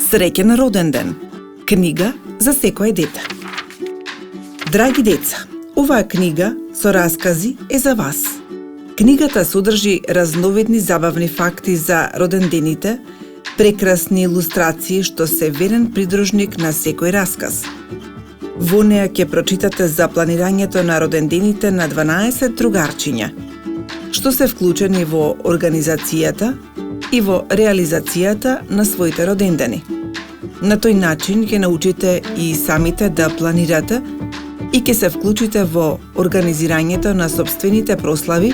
Среќен роден ден. Книга за секое дете. Драги деца, оваа книга со раскази е за вас. Книгата содржи разновидни забавни факти за родендените, прекрасни илустрации што се верен придружник на секој расказ. Во неа ќе прочитате за планирањето на родендените на 12 другарчиња, што се вклучени во организацијата и во реализацијата на своите родендени. На тој начин ќе научите и самите да планирате и ќе се вклучите во организирањето на сопствените прослави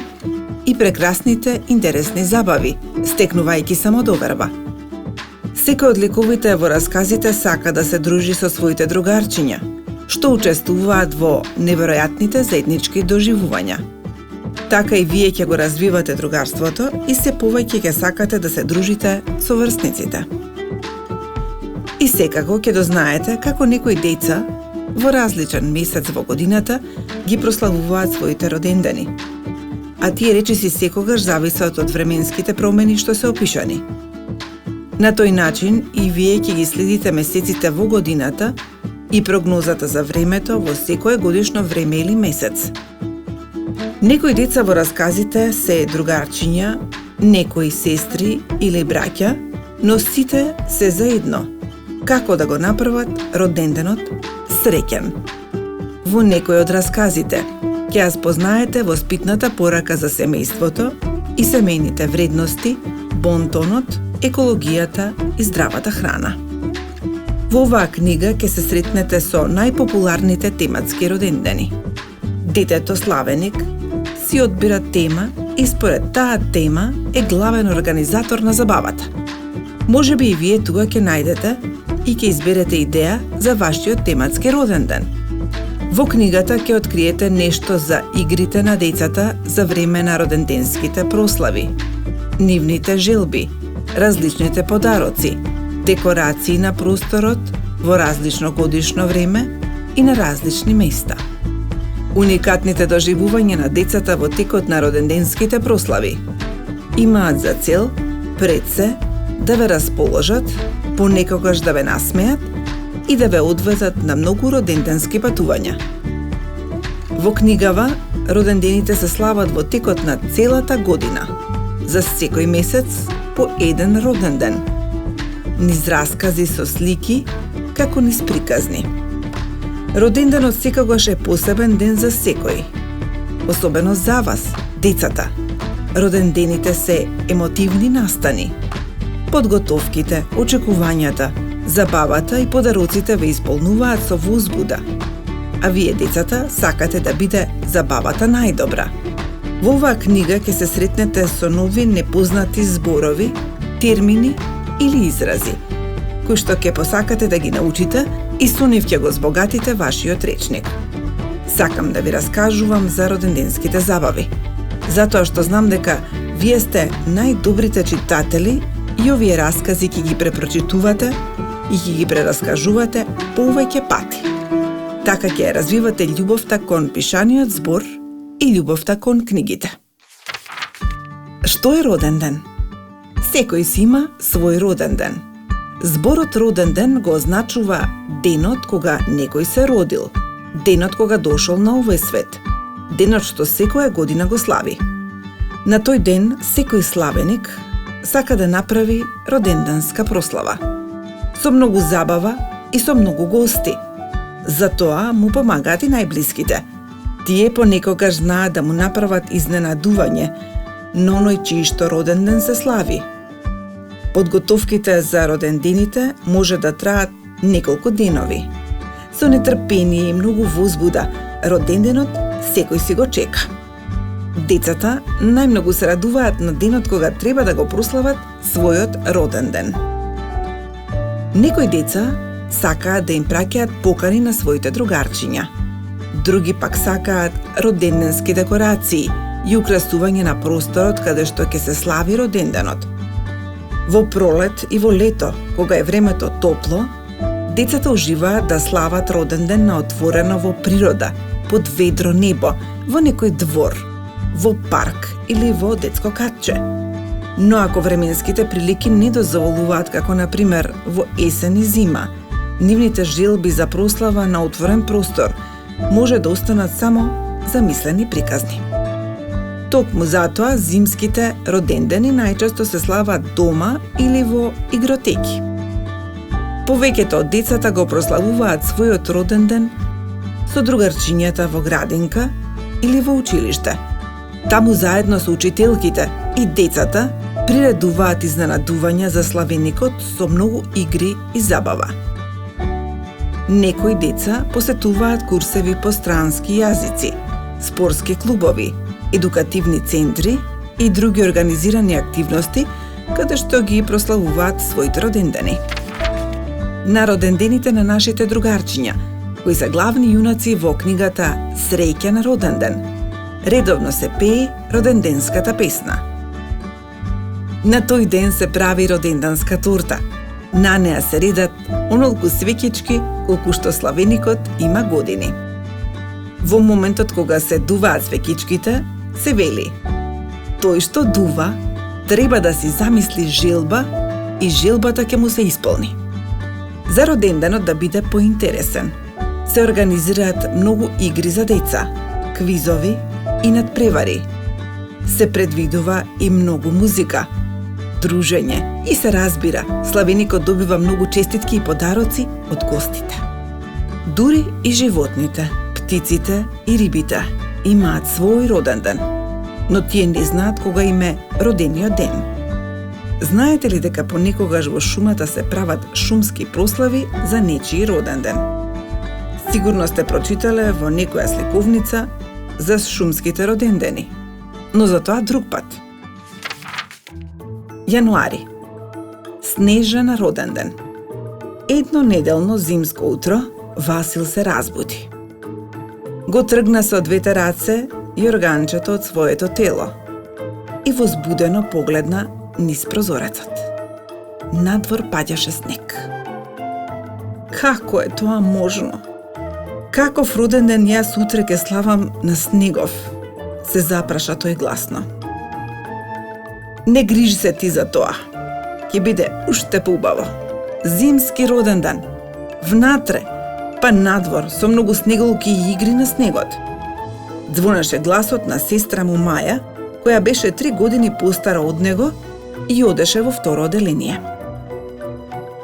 и прекрасните интересни забави, стекнувајќи самодоверба. Секој од ликовите во расказите сака да се дружи со своите другарчиња, што учествуваат во неверојатните заеднички доживувања. Така и вие ќе го развивате другарството и се повеќе ќе сакате да се дружите со врсниците. И секако ќе дознаете како некои деца во различен месец во годината ги прославуваат своите родендени. А тие речиси секогаш зависат од временските промени што се опишани. На тој начин и вие ќе ги следите месеците во годината и прогнозата за времето во секое годишно време или месец. Некои деца во расказите се другарчиња, некои сестри или браќа, но сите се заедно. Како да го направат роденденот среќен? Во некои од расказите ќе ја спознаете воспитната порака за семејството и семејните вредности, бонтонот, екологијата и здравата храна. Во оваа книга ќе се сретнете со најпопуларните тематски родендени. Детето славеник си одбира тема и според таа тема е главен организатор на забавата. Можеби и вие тука ќе најдете и ќе изберете идеја за вашиот тематски роден ден. Во книгата ќе откриете нешто за игрите на децата за време на роденденските прослави, нивните желби, различните подароци, декорации на просторот во различно годишно време и на различни места. Уникатните доживувања на децата во текот на роденденските прослави имаат за цел пред се да ве расположат, понекогаш да ве насмеат и да ве одведат на многу роденденски патувања. Во книгава родендените се слават во текот на целата година, за секој месец по еден роден ден, низ раскази со слики, како низ приказни. Роденденот секогаш е посебен ден за секој, особено за вас, децата. Родендените се емотивни настани. Подготовките, очекувањата, забавата и подароците ве исполнуваат со возбуда, а вие, децата, сакате да биде забавата најдобра. Во оваа книга ќе се сретнете со нови непознати зборови, термини или изрази, кои што ќе посакате да ги научите и со нив ќе го збогатите вашиот речник. Сакам да ви раскажувам за роденденските забави, затоа што знам дека вие сте најдобрите читатели и овие раскази ќе ги препрочитувате и ќе ги прераскажувате повеќе пати. Така ќе развивате љубовта кон пишаниот збор и љубовта кон книгите. Што е роден ден? Секој си има свој роден ден. Зборот роден ден го означува денот кога некој се родил, денот кога дошол на овој свет, денот што секоја година го слави. На тој ден секој славеник сака да направи роденденска прослава, со многу забава и со многу гости. Затоа му помагаат и најблиските. Тие понекогаш знаат да му направат изненадување на оној чиј што роден ден се слави. Подготовките за родендените може да траат неколку денови. Со нетрпение и многу возбуда, роденденот секој си го чека. Децата најмногу се радуваат на денот кога треба да го прослават својот роден ден. Некои деца сакаат да им праќаат покани на своите другарчиња. Други пак сакаат роденденски декорации и украсување на просторот каде што ќе се слави роденденот. Во пролет и во лето, кога е времето топло, децата уживаат да слават роден ден на отворено во природа, под ведро небо, во некој двор, во парк или во детско катче. Но ако временските прилики не дозволуваат, како на пример во есен и зима, нивните желби за прослава на отворен простор може да останат само замислени приказни. Токму затоа зимските родендени најчесто се слават дома или во игротеки. Повеќето од децата го прославуваат својот роден ден со другарчињата во градинка или во училиште. Таму заедно со учителките и децата приредуваат изненадувања за славеникот со многу игри и забава. Некои деца посетуваат курсеви по странски јазици, спортски клубови, едукативни центри и други организирани активности каде што ги прославуваат своите родендени. На родендените на нашите другарчиња, кои се главни јунаци во книгата Среќа на роден ден, редовно се пее роденденската песна. На тој ден се прави роденденска торта. На неа се редат онолку свеќички колку што славеникот има години. Во моментот кога се дуваат свеќичките, се вели: тој што дува треба да си замисли желба и желбата ќе му се исполни. За роденденот да биде поинтересен, се организираат многу игри за деца, квизови и надпревари. Се предвидува и многу музика, дружење и се разбира, славеникот добива многу честитки и подароци од гостите. Дури и животните, птиците и рибите имаат свој роден ден, но тие не знаат кога им е родениот ден. Знаете ли дека понекогаш во шумата се прават шумски прослави за нечiji роден ден? Сигурно сте прочитале во некоја сликовница за шумските родендени, но за тоа друг пат. Јануари. Снежен роден ден. Едно неделно зимско утро Васил се разбуди. Го тргна со двете раце јорганчето од своето тело и возбудено погледна низ прозорецот. Надвор паѓаше снег. Како е тоа можно? Каков роден ден јас утре ќе славам на снегов? Се запраша тој гласно. Не грижи се ти за тоа. Ќе биде уште поубаво. Зимски роден ден. Внатре, па надвор со многу снеголки и игри на снегот. Звонеше гласот на сестра му Маја, која беше 3 години постара од него и одеше во второ оделение.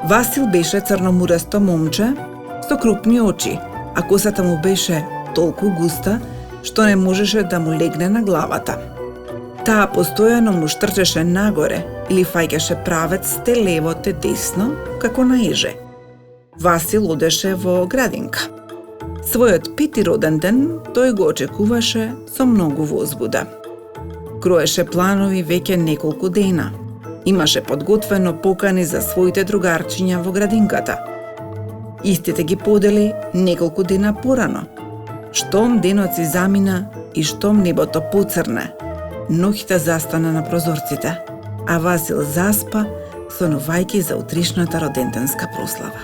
Васил беше црномурасто момче со крупни очи, а косата му беше толку густа што не можеше да му легне на главата. Таа постојано му штрчеше нагоре или фаќаше правец те лево те десно, како на еже. Васил одеше во градинка. Својот 5-ти роден ден тој го очекуваше со многу возбуда. Кроеше планови веќе неколку дена. Имаше подготвено покани за своите другарчиња во градинката. Истите ги подели неколку дена порано. Штом денот си замина и штом небото поцрне, ноќта застана на прозорците, а Васил заспа, сонувајќи за утришната роденденска прослава.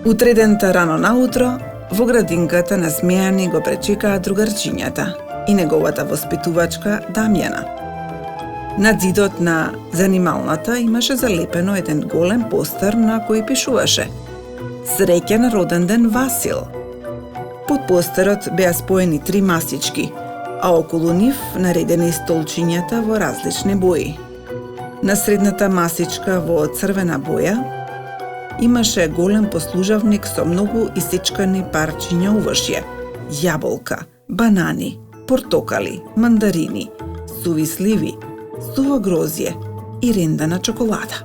Утредента рано наутро, во градинката насмејани го пречекаа другарчињата и неговата воспитувачка Дамјана. На зидот на занималната имаше залепено еден голем постер на кој пишуваше: Среќа на роден ден Васил. Под постерот беа споени 3 масички, а околу нив наредени столчињата во различни бои. На средната масичка во црвена боја имаше голем послужавник со многу исечкани парчиња овошје: јаболка, банани, портокали, мандарини, суви сливи, суво грозје и рендана чоколада.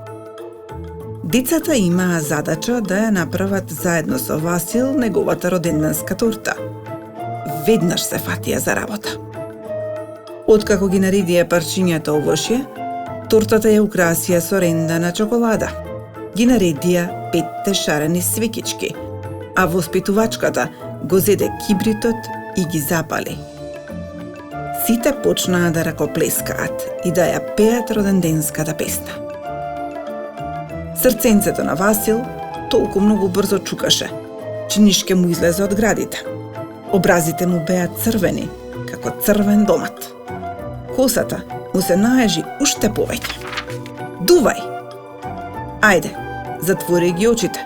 Децата имаа задача да ја направат заедно со Васил неговата роденденска торта. Веднаш се фатија за работа. Откако ги наредија парчињата овошје, тортата ја украсија со рендана чоколада. Ги наредија 5 шарени свекички, а воспитувачката го зеде кибритот и ги запали. Сите почнаа да ракоплескаат и да ја пеат роденденската песна. Срценцето на Васил толку многу брзо чукаше, чинишке му излезе од градите. Образите му беа црвени, како црвен домат. Косата му се наежи уште повеќе. Дувај! Ајде, затвори ги очите.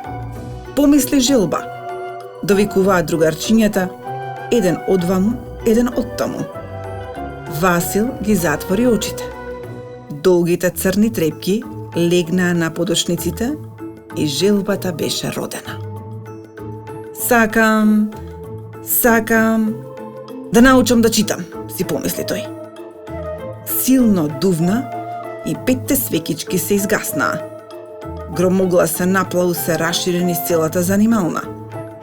Помисли желба. Довикуваат другарчињата, еден одваму, еден оттаму. Васил ги затвори очите. Долгите црни трепки легнаа на подошниците и желбата беше родена. Сакам да научам да читам, си помисли тој. Силно дувна и 5 свекички се изгаснаа. Громогласен наплау се расшири низ целата занимална.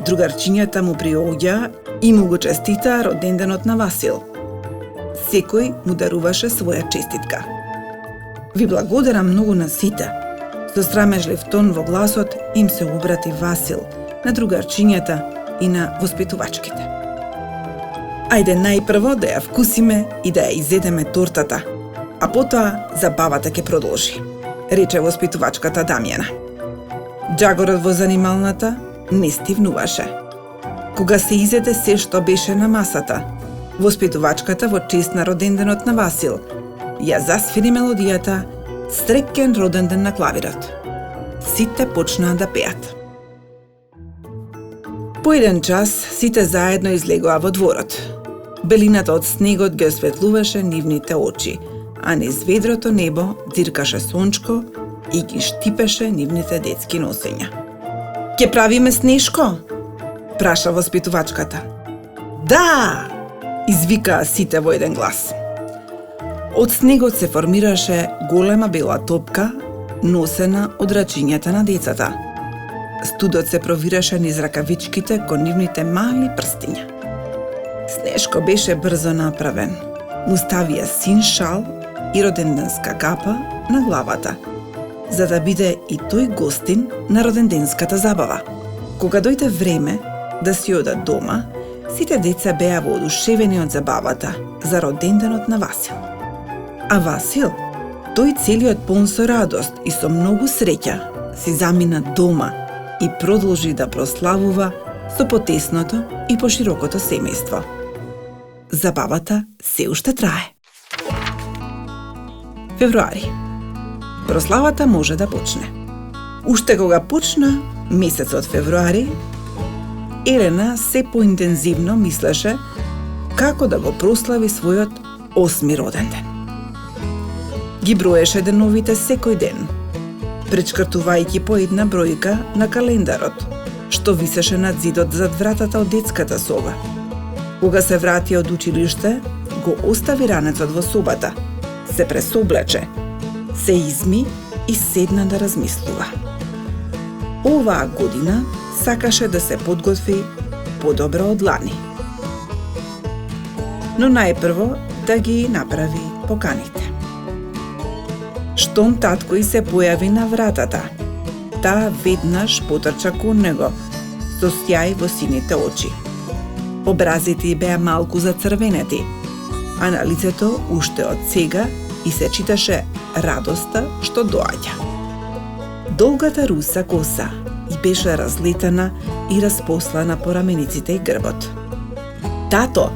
Другарчињата му приоѓа и му го честитаа роденденот на Васил. Секој му даруваше своја честитка. Ви благодарам многу на сите. Со срамежлив тон во гласот им се обрати Васил на другарчињата и на воспитувачките. Ајде најпрво да ја вкусиме и да ја изедеме тортата, а потоа забавата ќе продолжи, рече воспитувачката Дамјана. Џагорот во занималната не стивнуваше. Кога се изеде се што беше на масата, воспитувачката во чест на роденденот на Васил ја засвири мелодијата "Среќен роден ден" на клавирот. Сите почнаа да пеат. По еден час сите заедно излегоа во дворот. Белината од снегот ги осветлуваше нивните очи, а низ ведрото небо дзиркаше сончко и ги штипеше нивните детски носења. "Ке правиме снешко?" праша воспитувачката. "Да!" извикаа сите во еден глас. Од снегот се формираше голема бела топка, носена од рачињата на децата. Студот се провираше низ ракавичките кон нивните мали прстиња. Снешко беше брзо направен. Му ставија син шал и роденденска капа на главата, за да биде и тој гостин на роденденската забава. Кога дојде време да си одат дома, сите деца беа воодушевени од забавата за роденденот на Васил. А Васил, тој целиот полн со радост и со многу среќа, си замина дома и продолжи да прославува со потесното и поширокото семејство. Забавата се уште трае. Февруари. Прославата може да почне. Уште кога почна месецот февруари, Елена се поинтензивно мислеше како да го прослави својот 8-ми роден ден. Ги броеше деновите секој ден, пречкртувајќи по една бројка на календарот, што висеше над зидот зад вратата од детската соба. Кога се врати од училиште, го остави ранецот во собата, се пресоблече, се изми и седна да размислува. Оваа година сакаше да се подготви подобро од лани. Но најпрво да ги направи поканите. Штом татко и се појави на вратата, таа веднаш потрча кон него, со сјај во сините очи. Образите беа малку зацрвенети, а на лицето уште од сега и се читаше радоста што доаѓа. Долгата руса коса и беше разлетена и распослана по рамениците и грбот. "Тато,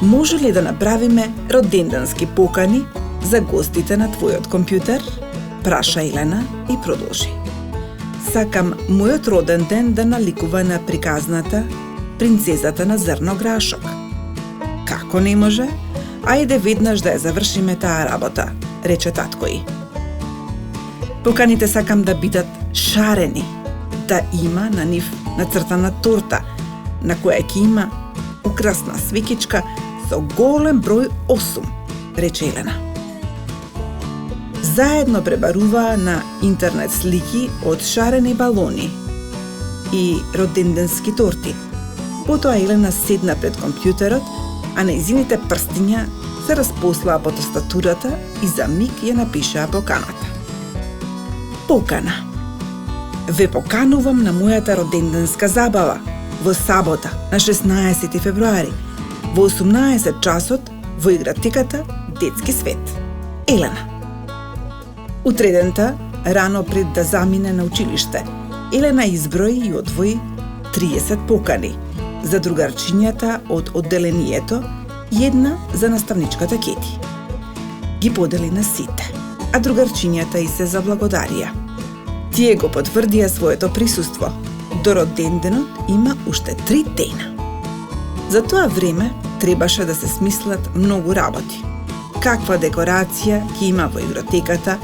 може ли да направиме роденденски покани за гостите на твојот компјутер?" праша Елена и продолжи. "Сакам мојот роден ден да наликува на приказната принцезата на зрно грашок." "Како не може? Ајде веднаш да ја завршиме таа работа," рече татко ѝ. "Поканите сакам да бидат шарени, да има на нив нацртана торта, на која ќе има украсна свекичка со голем број 8, рече Елена. Заедно пребаруваа на интернет слики од шарени балони и роденденски торти. Потоа Елена седна пред компјутерот, а нејзините прстиња се распослаа по тастатурата и за миг ја напишаа поканата. Покана. Ве поканувам на мојата роденденска забава во сабота на 16 февруари во 18 часот во игратиката Детски свет. Елена. Утредента, рано пред да замине на училиште, Елена изброи и одвои 30 покани за другарчињата од одделението и една за наставничката Кети. ги подели на сите, а другарчињата и се заблагодарија. Тие го потврдија своето присуство. До роденденот има уште 3 дена. За тоа време требаше да се смислат многу работи. Каква декорација ќе има во игротеката,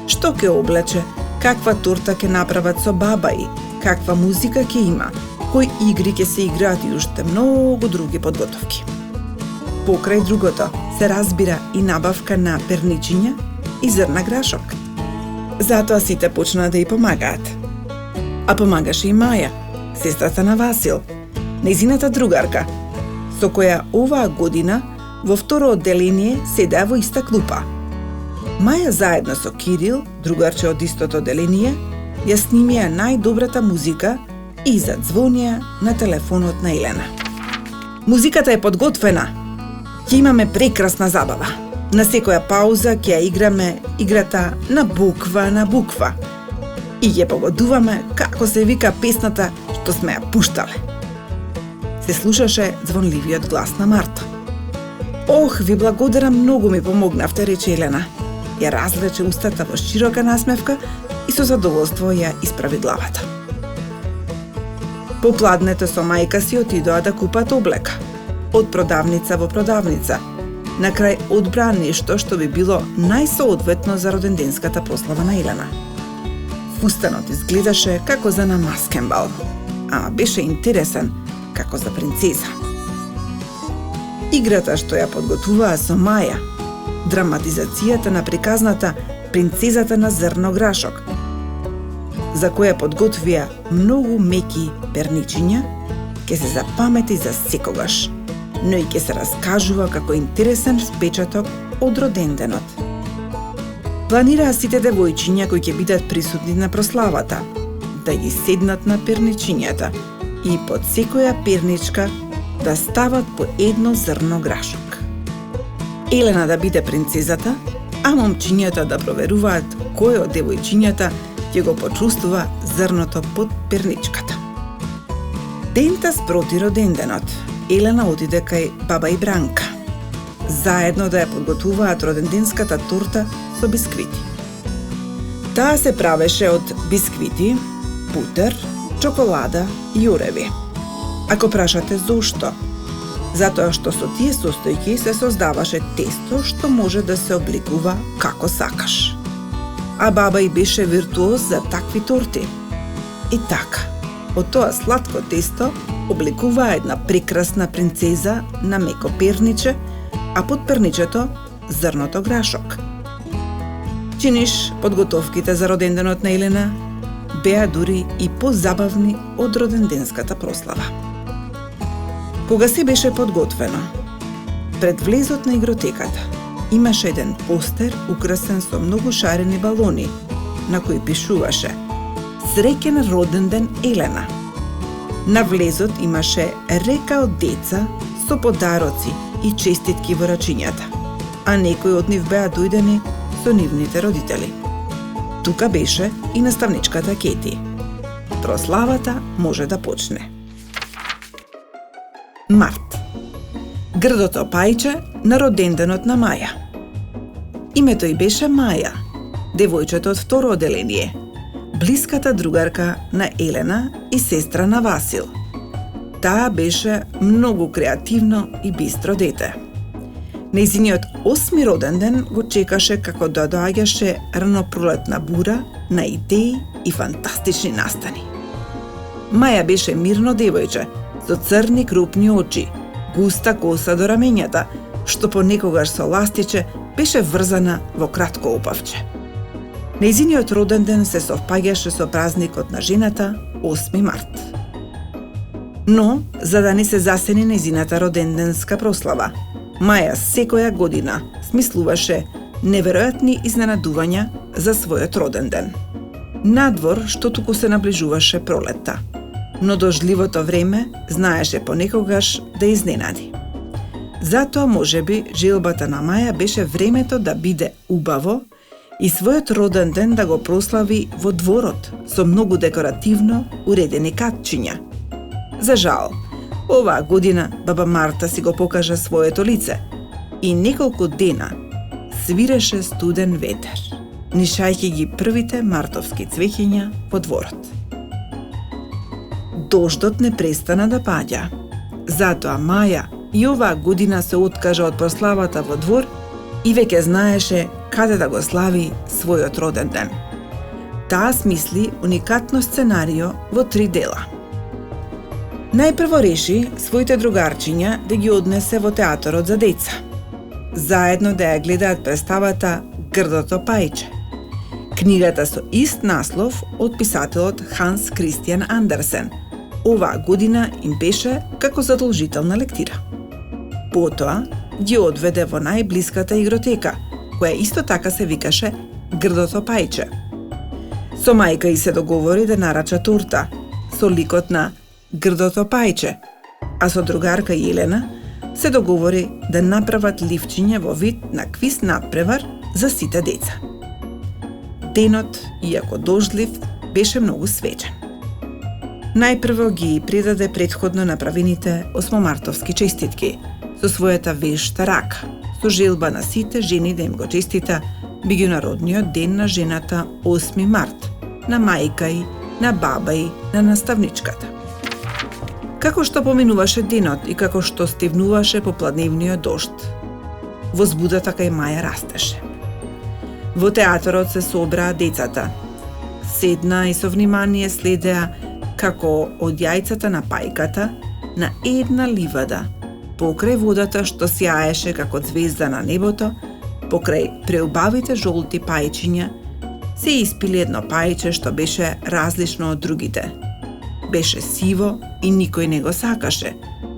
што ќе облече, каква торта ќе направат со бабаи, каква музика ќе има, кои игри ќе се играат и уште многу други подготовки. Покрај другото се разбира и набавка на перничиња и зрна грашок. Затоа сите почнаа да ја помагаат. А помагаше и Маја, сестрата на Васил, нејзината другарка, со која оваа година во второ одделение седеа во иста клупа. Маја заедно со Кирил, другарче од истото одделение, ја снимија најдобрата музика и задзвонија на телефонот на Елена. Музиката е подготвена. Ќе имаме прекрасна забава. На секоја пауза ќе ја играме играта на буква и ќе погодуваме како се вика песната што сме ја пуштале. Се слушаше звонливиот глас на Марта. Ох, ви благодарам, многу ми помогнавте, рече Елена. Ја развлече устата во широка насмевка и со задоволство ја исправи главата. Попладнето со мајка си отидоа да купат облека. Од продавница во продавница. На крај одбра нешто што би било најсоодветно за роденденската прослава на Елена. Фустанот изгледаше како за намаскен бал, а беше интересен како за принцеза. Играта што ја подготуваа со Маја, драматизацијата на приказната Принцезата на зрно грашок, за која подготвија многу меки перничиња, ќе се запамети за секогаш, но и ќе се раскажува како интересен впечаток од роденденот. Планираа сите девојчиња кои ќе бидат присутни на прославата, да ги седнат на перничињата и под секоја перничка да стават по едно зрно грашок. Елена да биде принцезата, а момчињата да проверуваат кој од девојчињата ќе го почувствува зрното под перничката. Дента спроти роденденот, Елена отиде кај баба и Бранка. Заедно да ја подготуваат роденденската торта со бисквити. Таа се правеше од бисквити, путер, чоколада и ореви. Ако прашате зошто? Затоа што со тие состојки се создаваше тесто што може да се обликува како сакаш. А баба и беше виртуоз за такви торти. И така, од тоа сладко тесто обликува една прекрасна принцеза на меко перниче, а под перничето зрното грашок. Чиниш, подготовките за роденденот на Елена беа дури и позабавни од роденденската прослава. Кога се беше подготвено, пред влезот на игротеката имаше еден постер украсен со многу шарени балони, на кој пишуваше "Среќен роденден Елена". На влезот имаше река од деца со подароци и честитки во рачињата, а некои од нив беа дојдени со нивните родители. Тука беше и наставничката Кети. Прославата може да почне. Март. Грдото пајче на роденденот на Маја. Името ѝ беше Маја, девојчето од второ одделение, блиската другарка на Елена и сестра на Васил. Таа беше многу креативно и бистро дете. Нејзиниот 8ми роденден го чекаше како да доаѓаше ранопролетна бура на идеи и фантастични настани. Маја беше мирно девојче, со црни крупни очи, густа коса до рамењата, што понекогаш со ластиче беше врзана во кратко опавче. Нејзиниот роденден се совпаѓаше со празникот на жената, 8 март. Но, за да не се засени нејзината роденденска прослава, Маја секоја година смислуваше неверојатни изненадувања за својот роденден. Надвор што туку се наближуваше пролетта, но дождливото време знаеше понекогаш да изненади. Затоа можеби желбата на Маја беше времето да биде убаво и својот роден ден да го прослави во дворот со многу декоративно уредени катчиња. За жал, оваа година баба Марта си го покажа своето лице и неколку дена свиреше студен ветер, нишајќи ги првите мартовски цвеќиња по дворот. Дождот не престана да паѓа. Затоа Маја и оваа година се откажа од прославата во двор и веќе знаеше каде да го слави својот роден ден. Таа смисли уникатно сценарио во 3 дела. Најпрво реши своите другарчиња да ги однесе во театарот за деца. Заедно да ја гледаат представата Грдото пајче. Книгата со ист наслов од писателот Ханс Кристијан Андерсен. Оваа година им беше како задолжителна лектира. Потоа ги одведе во најблиската игротека, која исто така се викаше Грдото пајче. Со мајка и се договори да нарача торта со ликот на Грдото пајче, а со другарка Елена се договори да направат ливчиње во вид на квиз надпревар за сите деца. Денот, иако дождлив, беше многу свечен. Најпрво ги предаде претходно направените осмомартовски честитки со својата вешта рака, со желба на сите жени да им го честита меѓународниот ден на жената 8 март, на мајка и, на баба и, на наставничката. Како што поминуваше денот и како што стивнуваше попладневниот дожд, возбудата кај Маја растеше. Во театарот се собраа децата. Седна и со внимание следеа како од јајцата на пајката на една ливада, покрај водата што сјаеше како звезда на небото, покрај преубавите жолти пајчиња, се испили едно пајче што беше различно од другите. Беше сиво и никој не го сакаше,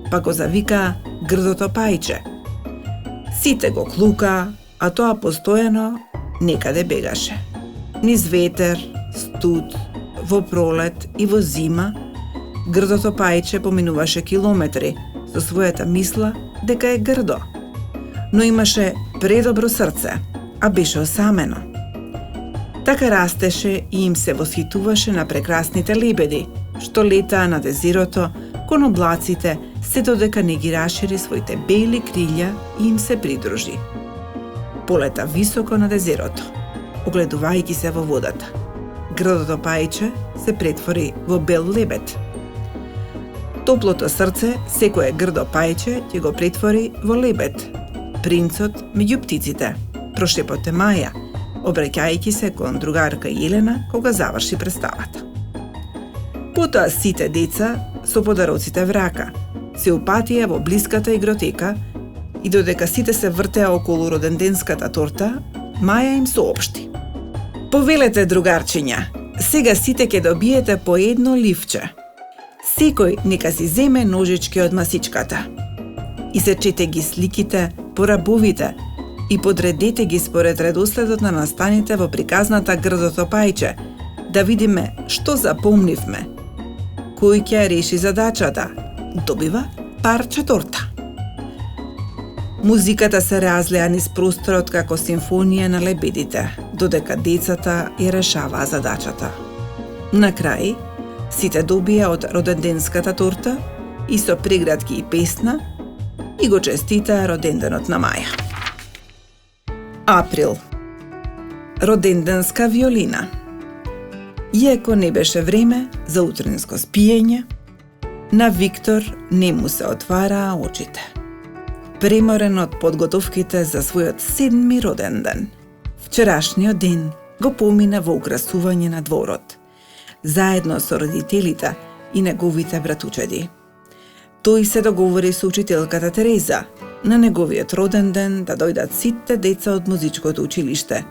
па го завикаа Грдото пајче. Сите го клукаа, а тоа постојано некаде бегаше. Низ ветер, студ, во пролет и во зима, Грдото пајче поминуваше километри со својата мисла дека е грдо. Но имаше предобро срце, а беше осамено. Така растеше и им се восхитуваше на прекрасните лебеди, што летаа над езерото кон облаците, се додека не ги расшири своите бели крилја и им се придружи. Полета високо над езерото, огледувајќи се во водата. Грдото пајче се претвори во бел лебед. Топлото срце секое грдо пајче ќе го претвори во лебед. Принцот меѓу птиците, прошепоте Маја, обраќајќи се кон другарка Елена кога заврши представата. Потоа сите деца со подароците врака се упатија во блиската игротека и додека сите се вртеа околу роденденската торта, Маја им соопшти: "Повелете, другарчиња, сега сите ќе добиете по едно ливче. Секој нека си земе ножички од масичката. Исечете ги сликите по рабовите и подредете ги според редоследот на настаните во приказната Грдото пајче, да видиме што запомнивме. Кој ќе реши задачата, добива парче торта." Музиката се разлеа низ просторот како симфонија на лебедите, додека децата ја решаваа задачата. На крај, сите добија од роденденската торта и со прегратки и песна и го честитаа роденденот на Маја. Април. Роденденска виолина. Иако не беше време за утринско спиење, на Виктор не му се отвараа очите. Преморен од подготовките за својот 7-ми роден ден. Вчерашниот ден го помина во украсување на дворот, заедно со родителите и неговите братучеди. Тој се договори со учителката Тереза на неговиот роден ден да дојдат сите деца од музичкото училиште,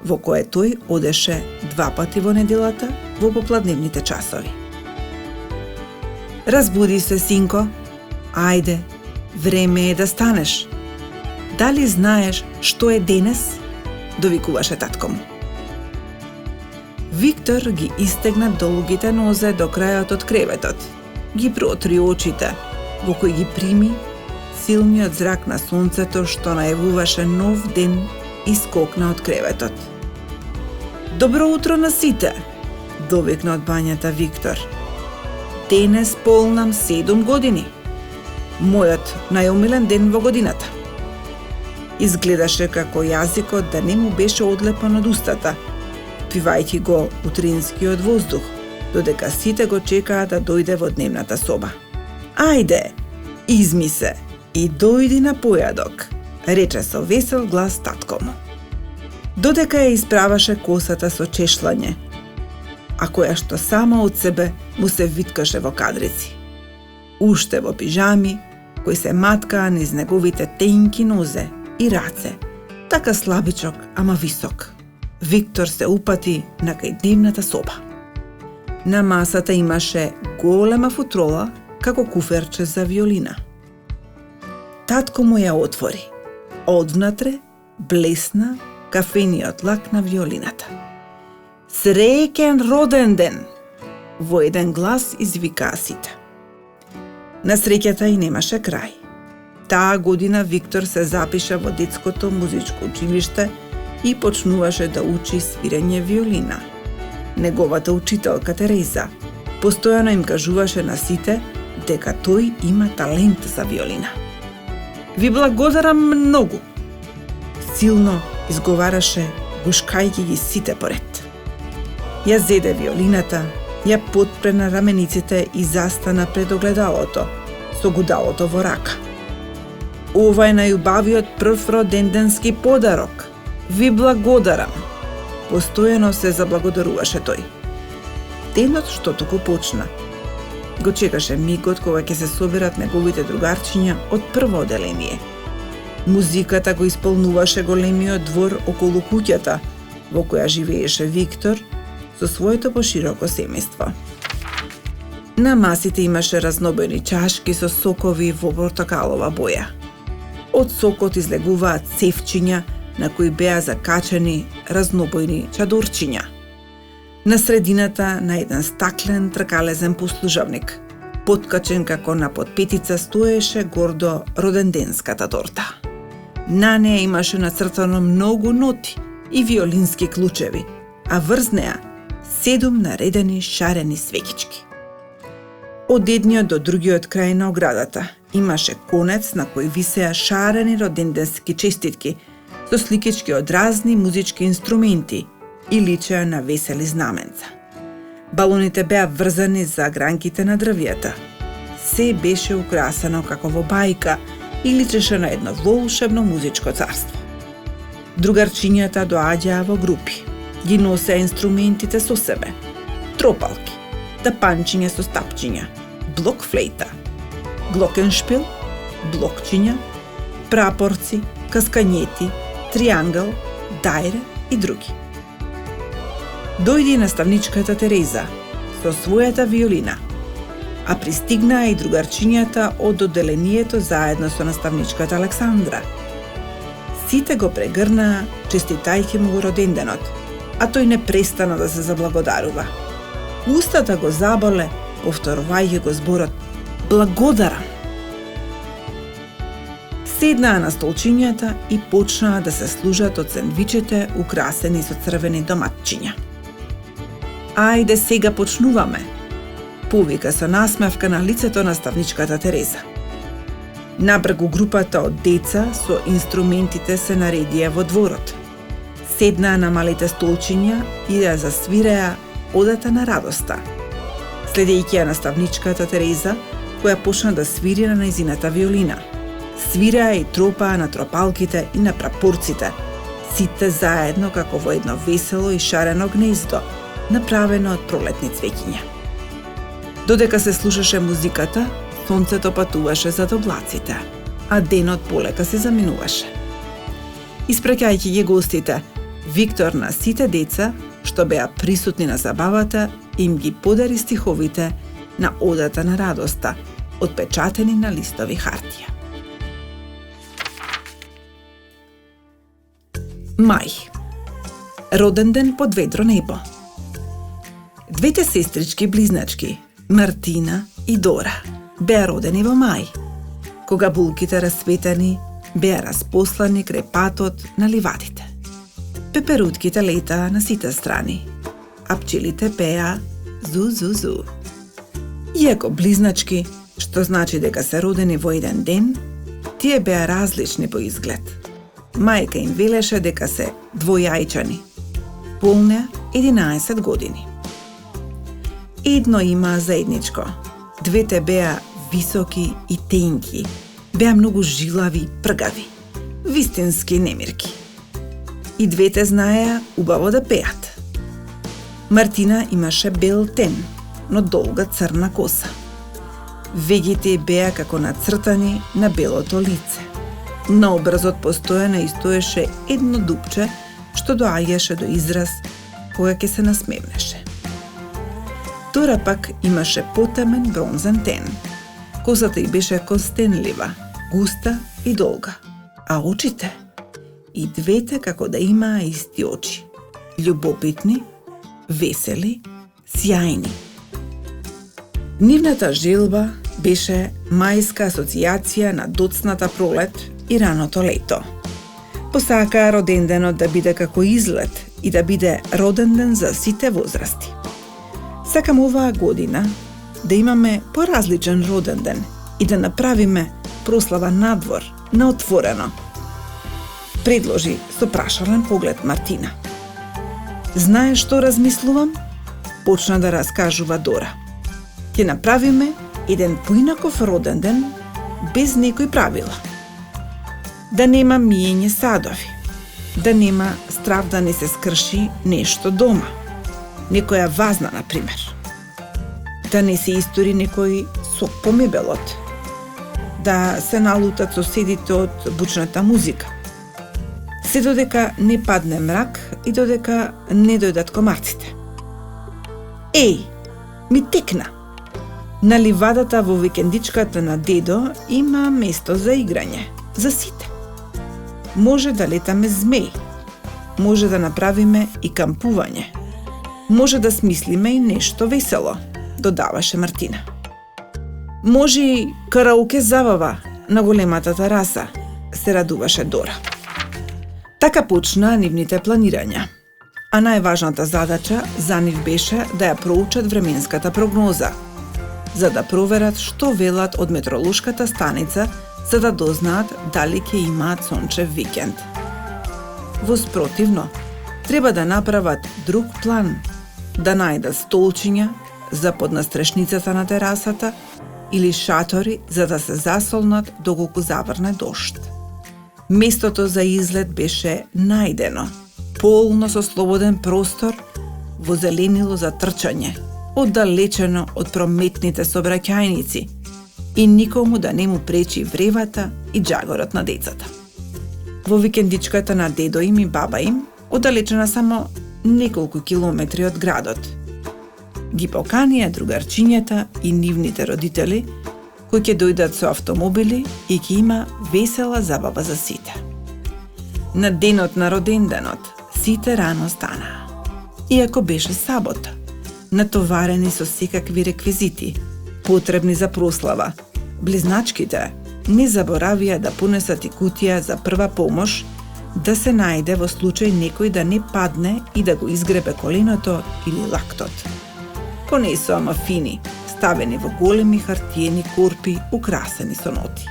во кое тој одеше 2 пати во неделата во попладневните часови. "Разбуди се, синко. Ајде, време е да станеш. Дали знаеш што е денес?" довикуваше татко му. Виктор ги истегна долгите нозе до крајот од креветот, ги проотри очите, во кои ги прими силниот зрак на сонцето што најавуваше нов ден и скокна од креветот. "Добро утро на сите!" довикна од бањата Виктор. "Денес полнам 7 години. Мојот најомилен ден во годината." Изгледаше како јазикот да не му беше одлепан од устата, пивајќи го утринскиот воздух, додека сите го чекаа да дојде во дневната соба. Ајде, изми се и дојди на појадок, рече со весел глас татко му. Додека ја исправаше косата со чешлање, а која што сама од себе му се виткаше во кадрици. Уште во пижами, кои се маткаа низ неговите тенки нозе и раце, така слабичок, ама висок. Виктор се упати на кај дневната соба. На масата имаше голема футрола како куферче за виолина. Татко му ја отвори. Одвнатре блесна кафениот лак на виолината. Среќен роден ден! Во еден глас извикаа сите. На среќата и немаше крај. Таа година Виктор се запиша во детското музичко училиште и почнуваше да учи свирење виолина. Неговата учителка Тереза постојано им кажуваше на сите дека тој има талент за виолина. Ви благодарам многу! Силно изговараше, гушкајќи ги сите поред. Ја зеде виолината, ја потпре на рамениците и застана пред огледалото, со гудалото во рака. Ова е најубавиот прв роденденски подарок. Ви благодарам! Постојано се заблагодаруваше тој. Денот што току почна. Го чекаше мигот кога ќе се соберат неговите другарчиња од прво оделение. Музиката го исполнуваше големиот двор околу куќата, во која живееше Виктор со своето пошироко семејство. На масите имаше разнобојни чашки со сокови во портокалова боја. Од сокот излегуваат цевчиња на кои беа закачени разнобојни чадорчиња. На средината на еден стаклен тркалезен послужавник, подкачен како на подпетица, стоеше гордо роденденската торта. На неја имаше нацртано многу ноти и виолински клучеви, а врз неа 7 наредени шарени свеќички. Од едниот до другиот крај на оградата имаше конец на кој висеа шарени роденденски честитки со сликички од разни музички инструменти и личеа на весели знаменца. Балоните беа врзани за гранките на дрвијата. Се беше украсено како во бајка и личеше на едно волшебно музичко царство. Другарчињата доаѓаа во групи. Ги носеа инструментите со себе. Тропалки, тапанчиња со стапчиња, блокфлейта, глокеншпил, блокчиња, прапорци, каскањети, триангл, дајре и други. Дојди наставничката Тереза со својата виолина, а пристигнаа и другарчињата од одделението заедно со наставничката Александра. Сите го прегрнаа, честитајќи му го роденденот, а тој не престана да се заблагодарува. Устата го заболе, повторувајќи го зборот «Благодарам». Седнаа на столчињата и почнаа да се служат од сендвичите украсени со црвени доматчиња. Ајде сега почнуваме, повика со насмевка на лицето наставничката Тереза. Набргу групата од деца со инструментите се наредија во дворот. Седнаа на малите столчиња и да засвиреа Одата на радоста, следејќи ја наставничката Тереза, која почна да свири на нејзината виолина. Свиреа и тропаа на тропалките и на прапорците, сите заедно како во едно весело и шарено гнездо, направено од пролетни цвеќиња. Додека се слушаше музиката, сонцето патуваше зад облаците, а денот полека се заминуваше. Испраќајќи ги гостите, Виктор на сите деца што беа присутни на забавата, им ги подари стиховите на Одата на радоста, отпечатени на листови хартија. Мај. Роден ден под ведро небо. Двете сестрички близначки, Мартина и Дора, беа родени во мај, кога булките расцветени беа распослани крај патот на ливадите. Пеперутките летаа на сите страни, а пчелите пеа зу-зу-зу. Иако близначки, што значи дека се родени во еден ден, тие беа различни по изглед. мајка им велеше дека се двојајчани. Полнеа 11 години. Едно има заедничко. Двете беа високи и тенки. Беа многу жилави и пргави. Вистински немирки. И двете знаеа убаво да пеат. Мартина имаше бел тен, но долга црна коса. Вегите беа како нацртани на белото лице. На образот постојано истоеше едно дупче што доаѓаше до израз кога ќе се насмевнеше. Дора пак имаше потемен бронзен тен. Косата й беше костенлива, густа и долга. А очите? И двете како да имаа исти очи. Љубопитни, весели, сјајни. Нивната желба беше мајска асоцијација на доцната пролет и раното лето. Посакаа роденденот да биде како излет и да биде роденден за сите возрасти. Сакам оваа година да имаме поразличен роденден и да направиме прослава надвор, на отворено. Предложи со прашален поглед Мартина. Знаеш што размислувам? Почна да раскажува Дора. Ќе направиме еден поинаков роденден без некои правила. Да нема миење садови. Да нема страв да не се скрши нешто дома. Некоја вазна, например. Да не се истори некој сок по мебелот. Да се налутат соседите од бучната музика. Се додека не падне мрак и додека не дојдат комарците. Еј, ми текна! На ливадата во викендичката на дедо има место за играње, за сите. Може да летаме змеи, може да направиме и кампување, може да смислиме и нешто весело, додаваше Мартина. Може и караоке забава на големата тераса, се радуваше Дора. Така почнаа нивните планирања. А најважната задача за нив беше да ја проучат временската прогноза, за да проверат што велат од метеоролошката станица, за да дознаат дали ќе имаат сончев викенд. Воспротивно, треба да направат друг план, да најдат столчиња за поднастрешницата на терасата или шатори за да се засолнат доколку заврне дожд. Местото за излет беше најдено, полно со слободен простор, во зеленило за трчање, оддалечено од прометните сообраќајници и никому да не му пречи вревата и џагорот на децата. Во викендичката на дедо им и баба им, оддалечена само неколку километри од градот, ги поканија другарчињата и нивните родители, кои ќе дојдат со автомобили и ќе има весела забава за сите. На денот на роденденот, сите рано станаа. Иако беше сабота, натоварени со секакви реквизити, потребни за прослава, близначките не заборавија да понесат и кутија за прва помош, да се најде во случај некој да не падне и да го изгребе коленото или лактот. Понесоа мафини, ставени во големи хартиени корпи, украсени со ноти.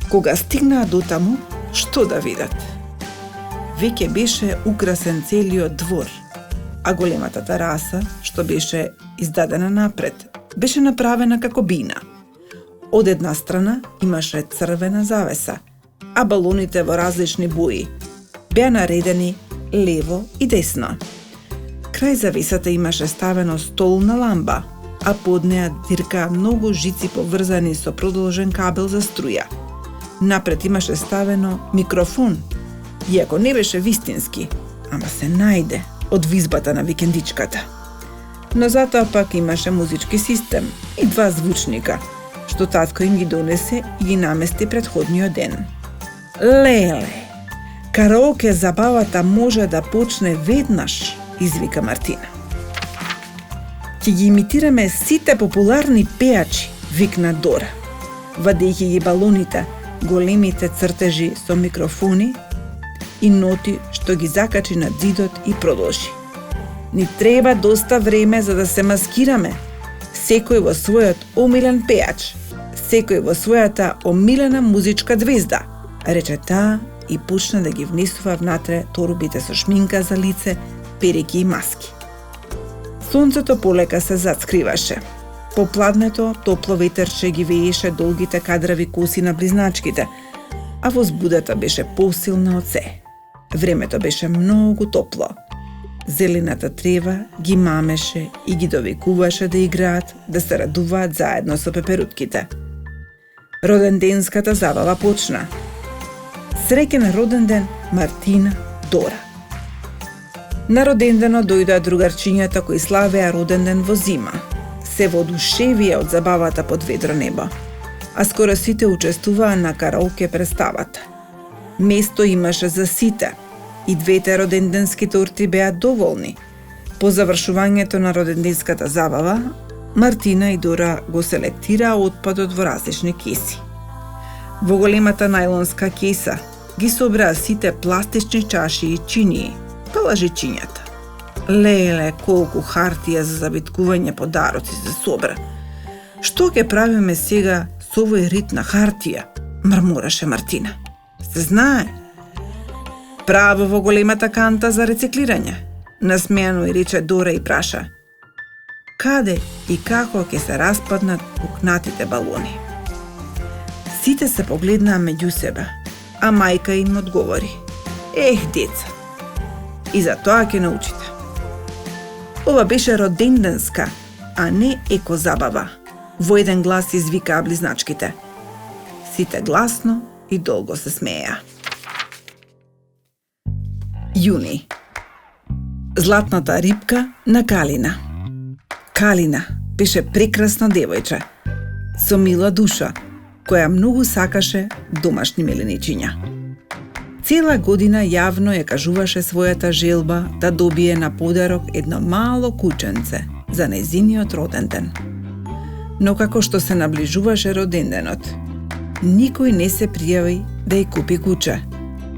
Кога стигнаа дотаму, што да видат? Веќе беше украсен целиот двор, а големата тераса, што беше издадена напред, беше направена како бина. Од една страна имаше црвена завеса, а балоните во различни бои беа наредени лево и десно. Крај завесата имаше ставено столна ламба, а под неа диркаа многу жици поврзани со продолжен кабел за струја. Напред имаше ставено микрофон, иако не беше вистински, ама се најде од визбата на викендичката. Но затоа пак имаше музички систем и два звучника, што татко им ги донесе и ги намести предходниот ден. Леле, караоке забавата може да почне веднаш, извика Мартина. Ќе ги имитираме сите популарни пеачи, викна Дора, вадејќи ги балоните, големите цртежи со микрофони и ноти што ги закачи на зидот и продолжи. Ни треба доста време за да се маскираме. Секој во својот омилен пеач, секој во својата омилена музичка звезда, рече таа и почна да ги внесува внатре торбите со шминка за лице, перики и маски. Сонцето полека се зацкриваше. По пладнето, топло ветерче ги вееше долгите кадрави коси на близначките, а возбудата беше посилна од се. Времето беше многу топло. Зелената трева ги мамеше и ги довикуваше да играат, да се радуваат заедно со пеперутките. Роденденската забава почна. Среќен роден ден, Мартина, Дора. На роденденот дојдоа другарчињата кои славеа роден ден во зима. Се воодушевија од забавата под ведро небо, а скоро сите учествуваа на караоке представата. Место имаше за сите и двете роденденски торти беа доволни. По завршувањето на роденденската забава, Мартина и Дора го селектираа отпадот во различни кеси. Во големата најлонска кеса ги собраа сите пластични чаши и чинии, па лажичињата. Леле, колку хартија за забиткување подароци се собра. Што ќе правиме сега со овој рит на хартија? Мрмореше Мартина. Се знае. Право во големата канта за рециклирање. Насмеано и рече Дора и праша. Каде и како ќе се распаднат пукнатите балони? Сите се погледнаа меѓу себе, а мајка им одговори. Ех, деца, и за тоа ќе научите. Ова беше роденденска, а не екозабава. Во еден глас извикаа близначките. Сите гласно и долго се смееа. Јуни. Златната рибка на Калина. Калина беше прекрасно девојче, со мила душа, која многу сакаше домашни меленичиња. Цела година јавно ја кажуваше својата желба да добие на подарок едно мало кученце за нејзиниот роден ден. Но како што се наближуваше роденденот, никој не се пријави да ја купи куче,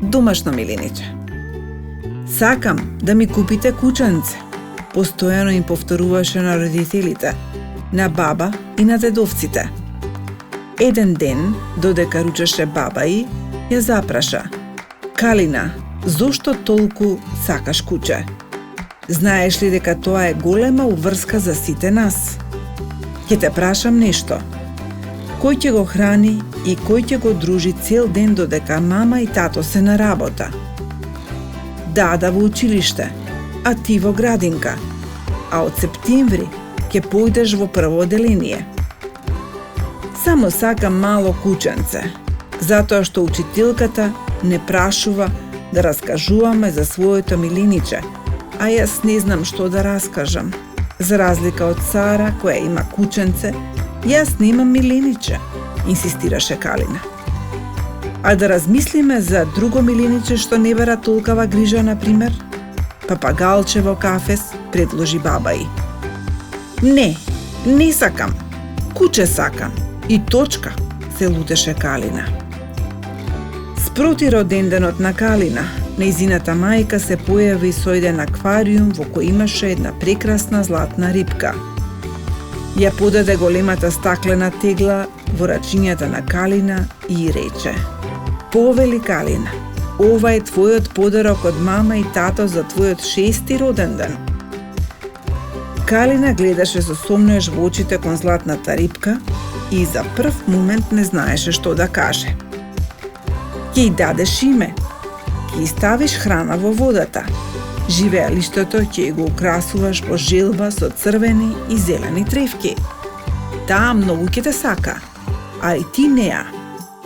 домашно мелениче. Сакам да ми купите кученце, постојано им повторуваше на родителите, на баба и на дедовците. Еден ден, додека ручеше баба и, ја запраша. Калина, зошто толку сакаш куче? Знаеш ли дека тоа е голема уврска за сите нас? Ќе те прашам нешто. Кој ќе го храни и кој ќе го дружи цел ден додека мама и тато се на работа? Дада во училиште, а ти во градинка, а од септември ќе појдеш во прво оделение. Само сакам мало кученце, затоа што учителката не прашува да раскажуваме за своето милениче, а јас не знам што да раскажам. За разлика од Сара, која има кученце, јас немам милениче, инсистираше Калина. А да размислиме за друго милениче што не бара толкава грижа, например? Папагалче во кафес, предложи баба и. Не сакам. Куче сакам. И точка, се лутеше Калина. Спроти роденденот на Калина, нејзината мајка се појави со еден аквариум во кој имаше една прекрасна златна рибка. Ја подаде големата стаклена тегла во рачињата на Калина и рече: Повели Калина, ова е твојот подарок од мама и тато за твојот 6-ти роден ден. Калина гледаше со сомнеж во очите кон златната рибка и за прв момент не знаеше што да каже. Ќе й дадеш име, ќе й ставиш храна во водата. Живеалиштето ќе го украсуваш во желба со црвени и зелени тревки. Таа многу ќе те сака, а и ти неа.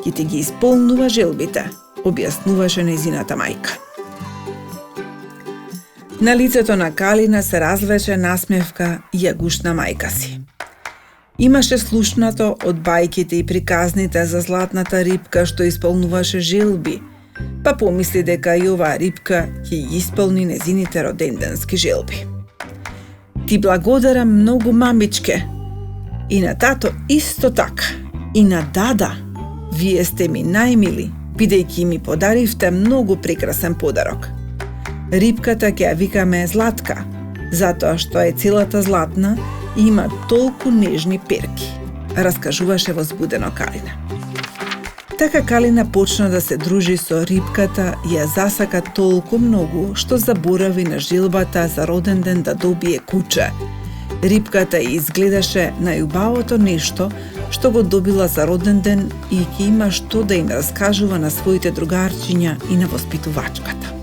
Ќе ти ги исполнува желбите, објаснуваше нејзината мајка. На лицето на Калина се разлече насмевка и ја гушна мајка си. Имаше слушнато од бајките и приказните за златната рибка што исполнуваше желби, па помисли дека и оваа рибка ќе ги исполни незините роденденски желби. Ти благодарам многу, мамичке. И на тато исто така. И на дада. Вие сте ми најмили, бидејќи ми подаривте многу прекрасен подарок. Рибката ќе ја викаме Златка, затоа што е целата златна и има толку нежни перки, раскажуваше возбудено Калина. Така Калина почна да се дружи со рибката и ја засака толку многу што заборави на жилбата за роден ден да добие куче. Рибката ја изгледаше најубавото нешто што го добила за роден ден и ќе има што да им раскажува на своите другарчиња и на воспитувачката.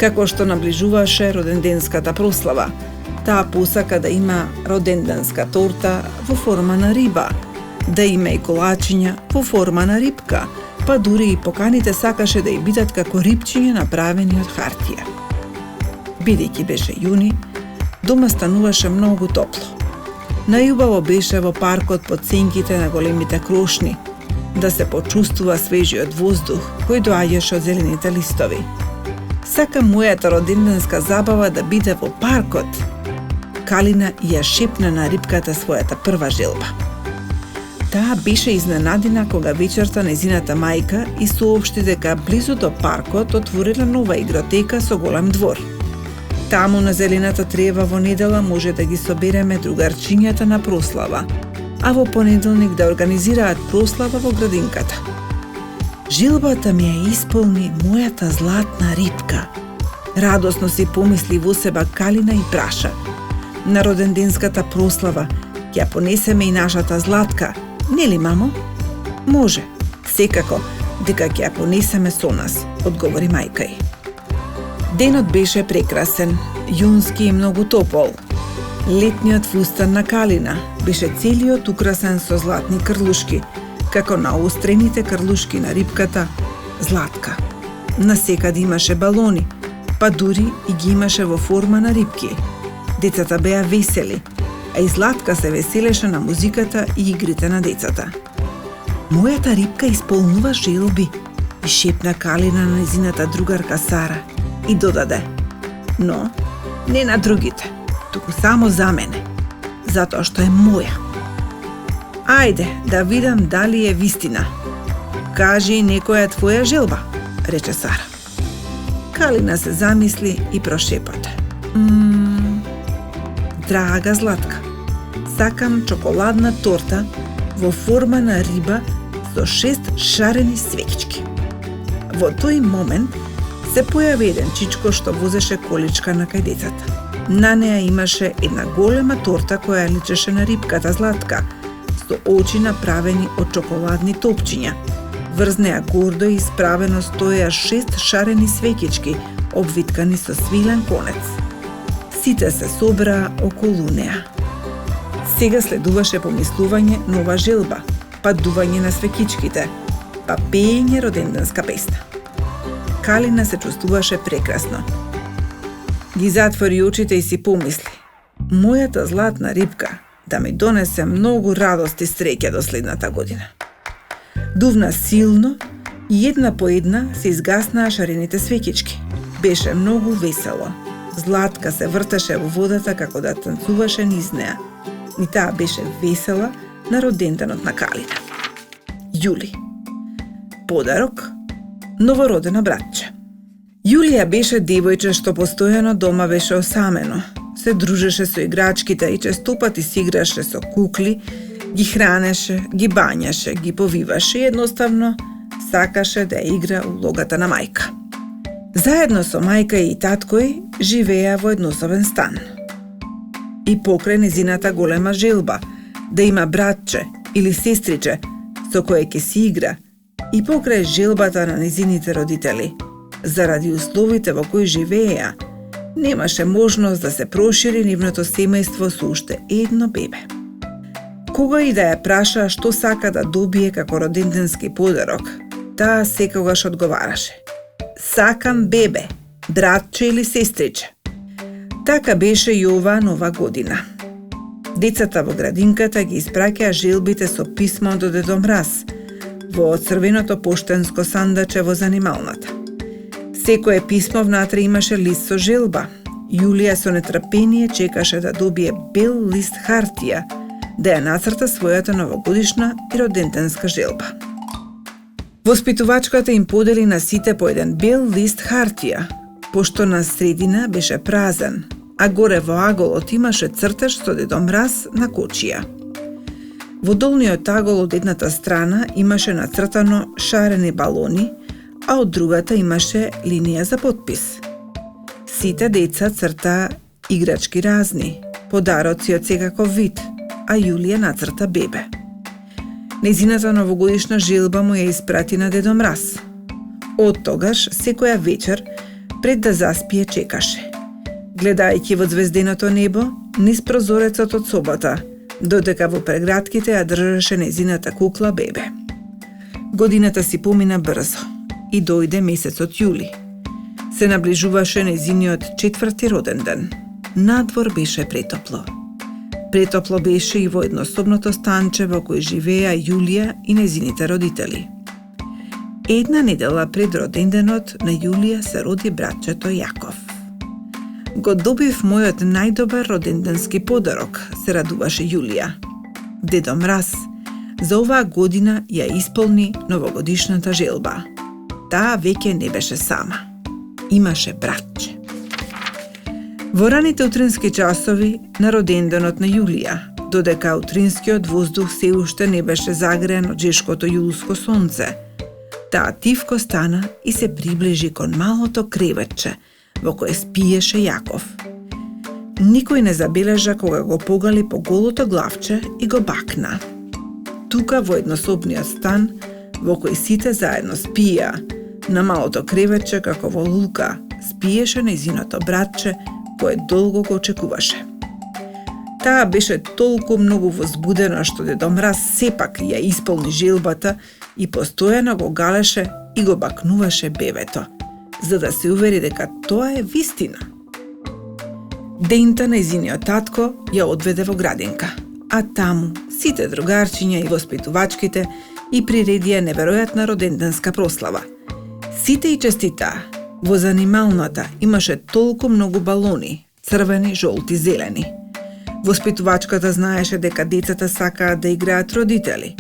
Како што наближуваше роденденската прослава, таа посака да има роденденска торта во форма на риба, да има и колачиња во форма на рибка, па дури и поканите сакаше да ја бидат како рибчиња направени од хартија. Бидејќи беше јуни, дома стануваше многу топло. Најубаво беше во паркот под сенките на големите крошни, да се почувствува свежиот воздух кој доаѓаше од зелените листови. Сакам мојата роденденска забава да биде во паркот. Калина ја шепна на рибката својата прва желба. Таа беше изненадена кога вечерта нејзината мајка и соопшти дека близу до паркот отворила нова игротека со голем двор. Таму на зелената трева во недела може да ги собереме другарчињата на прослава, а во понеделник да организираат прослава во градинката. Желбата ми ја исполни мојата златна рибка. Радосно си помисли во себе Калина и праша: на роденденската прослава ќе понесеме и нашата златка, нели мамо? Може, секако, дека ќе ја понесеме со нас, одговори мајка ѝ. Денот беше прекрасен, јунски и многу топол. Летниот фустан на Калина беше целиот украсен со златни крлушки, како наострените крлушки на рибката Златка. Насекаде имаше балони, па дури и ги имаше во форма на рибки. Децата беа весели, а и Златка се веселеше на музиката и игрите на децата. Мојата рибка исполнува желби, и шепна Калина на нејзината другарка Сара и додаде: но не на другите, туку само за мене, затоа што е моја. Ајде, да видам дали е вистина. Кажи некоја твоја желба, рече Сара. Калина се замисли и прошепоте: драга Златка, сакам чоколадна торта во форма на риба со 6 шарени свеќички. Во тој момент се појави еден чичко што возеше количка на кај децата. На неа имаше една голема торта која личеше на рибката Златка, со очи направени од чоколадни топчиња. Врз неа гордо и исправено стоеа 6 шарени свеќички, обвиткани со свилен конец. Сите се собраа околу неа. Сега следуваше помислување нова желба, па дување на свеќичките, па пеење роденденска песна. Калина се чувствуваше прекрасно. Ги затвори очите и си помисли: мојата златна рибка да ми донесе многу радост и среќа до следната година. Дувна силно и една по една се изгаснаа шарените свеќички. Беше многу весело. Златка се вртеше во водата како да танцуваше низ неа. И таа беше весела на роденденот на Калина. Јули. Подарок: новородено братче. Јулија беше девојче што постојано дома беше осамено. Се дружеше со играчките и честопати си играше со кукли, ги хранеше, ги бањаше, ги повиваше и едноставно сакаше да игра улогата на мајка. Заедно со мајка и таткој живееа во еднособен стан. И покрај незината голема желба да има братче или сестриче со кое ќе си игра, и покрај желбата на незините родители, заради условите во кои живееа, немаше можност да се прошири нивното семејство со уште едно бебе. Кога и да ја праша што сака да добие како роденденски подарок, таа секогаш одговараше: сакам бебе, братче или сестриче. Така беше и оваа нова година. Децата во градинката ги испраќаа желбите со писмо до Дедо Мраз во црвеното поштенско сандаче во занималната. Секое писмо внатре имаше лист со желба. Јулија со нетрпение чекаше да добие бел лист хартија, да ја нацрта својата новогодишна и роденденска желба. Воспитувачката им подели на сите по еден бел лист хартија, пошто на средина беше празен, а горе во аголот имаше цртеж со Дедо Мраз на кочија. Во долниот тагол од едната страна имаше нацртано шарени балони, а од другата имаше линија за подпис. Сите деца цртаа играчки разни, подароци од секаков вид, а Јулија нацрта бебе. Нејзината новогодишна желба му ја испрати на Дедо Мраз. Од тогаш, секоја вечер, пред да заспие, чекаше. Гледајќи во звезденото небо, низ прозорецот од собата, додека во прегратките ја држеше нејзината кукла бебе. Годината си помина брзо и дојде месецот јули. Се наближуваше нејзиниот 4ти роден ден. Надвор беше претопло. Претопло беше и во еднособното станче во кој живеа Јулија и нејзините родители. Една недела пред роденденот на Јулија се роди братчето Јаков. Го добив мојот најдобар роденденски подарок, се радуваше Јулија. Дедо Мраз за оваа година ја исполни новогодишната желба. Таа веќе не беше сама. Имаше братче. Во раните утрински часови на роденденот на Јулија, додека утринскиот воздух се уште не беше загреан од жешкото јулско сонце, таа тивко стана и се приближи кон малото креветче во кое спиеше Јаков. Никој не забележа кога го погали по голото главче и го бакна. Тука во еднособниот стан, во кој сите заедно спија, на малото креветче како во лука, спиеше нејзиното братче, кое долго го очекуваше. Таа беше толку многу возбудена што Дедо Мраз сепак ја исполни желбата и постојано го галеше и го бакнуваше бебето, за да се увери дека тоа е вистина. Дента нејзиниот татко ја одведе во градинка, а таму сите другарчиња и воспитувачките и приредија неверојатна роденденска прослава. Сите и честитаа. Во занималната имаше толку многу балони, црвени, жолти, зелени. Воспитувачката знаеше дека децата сакаат да играат родители,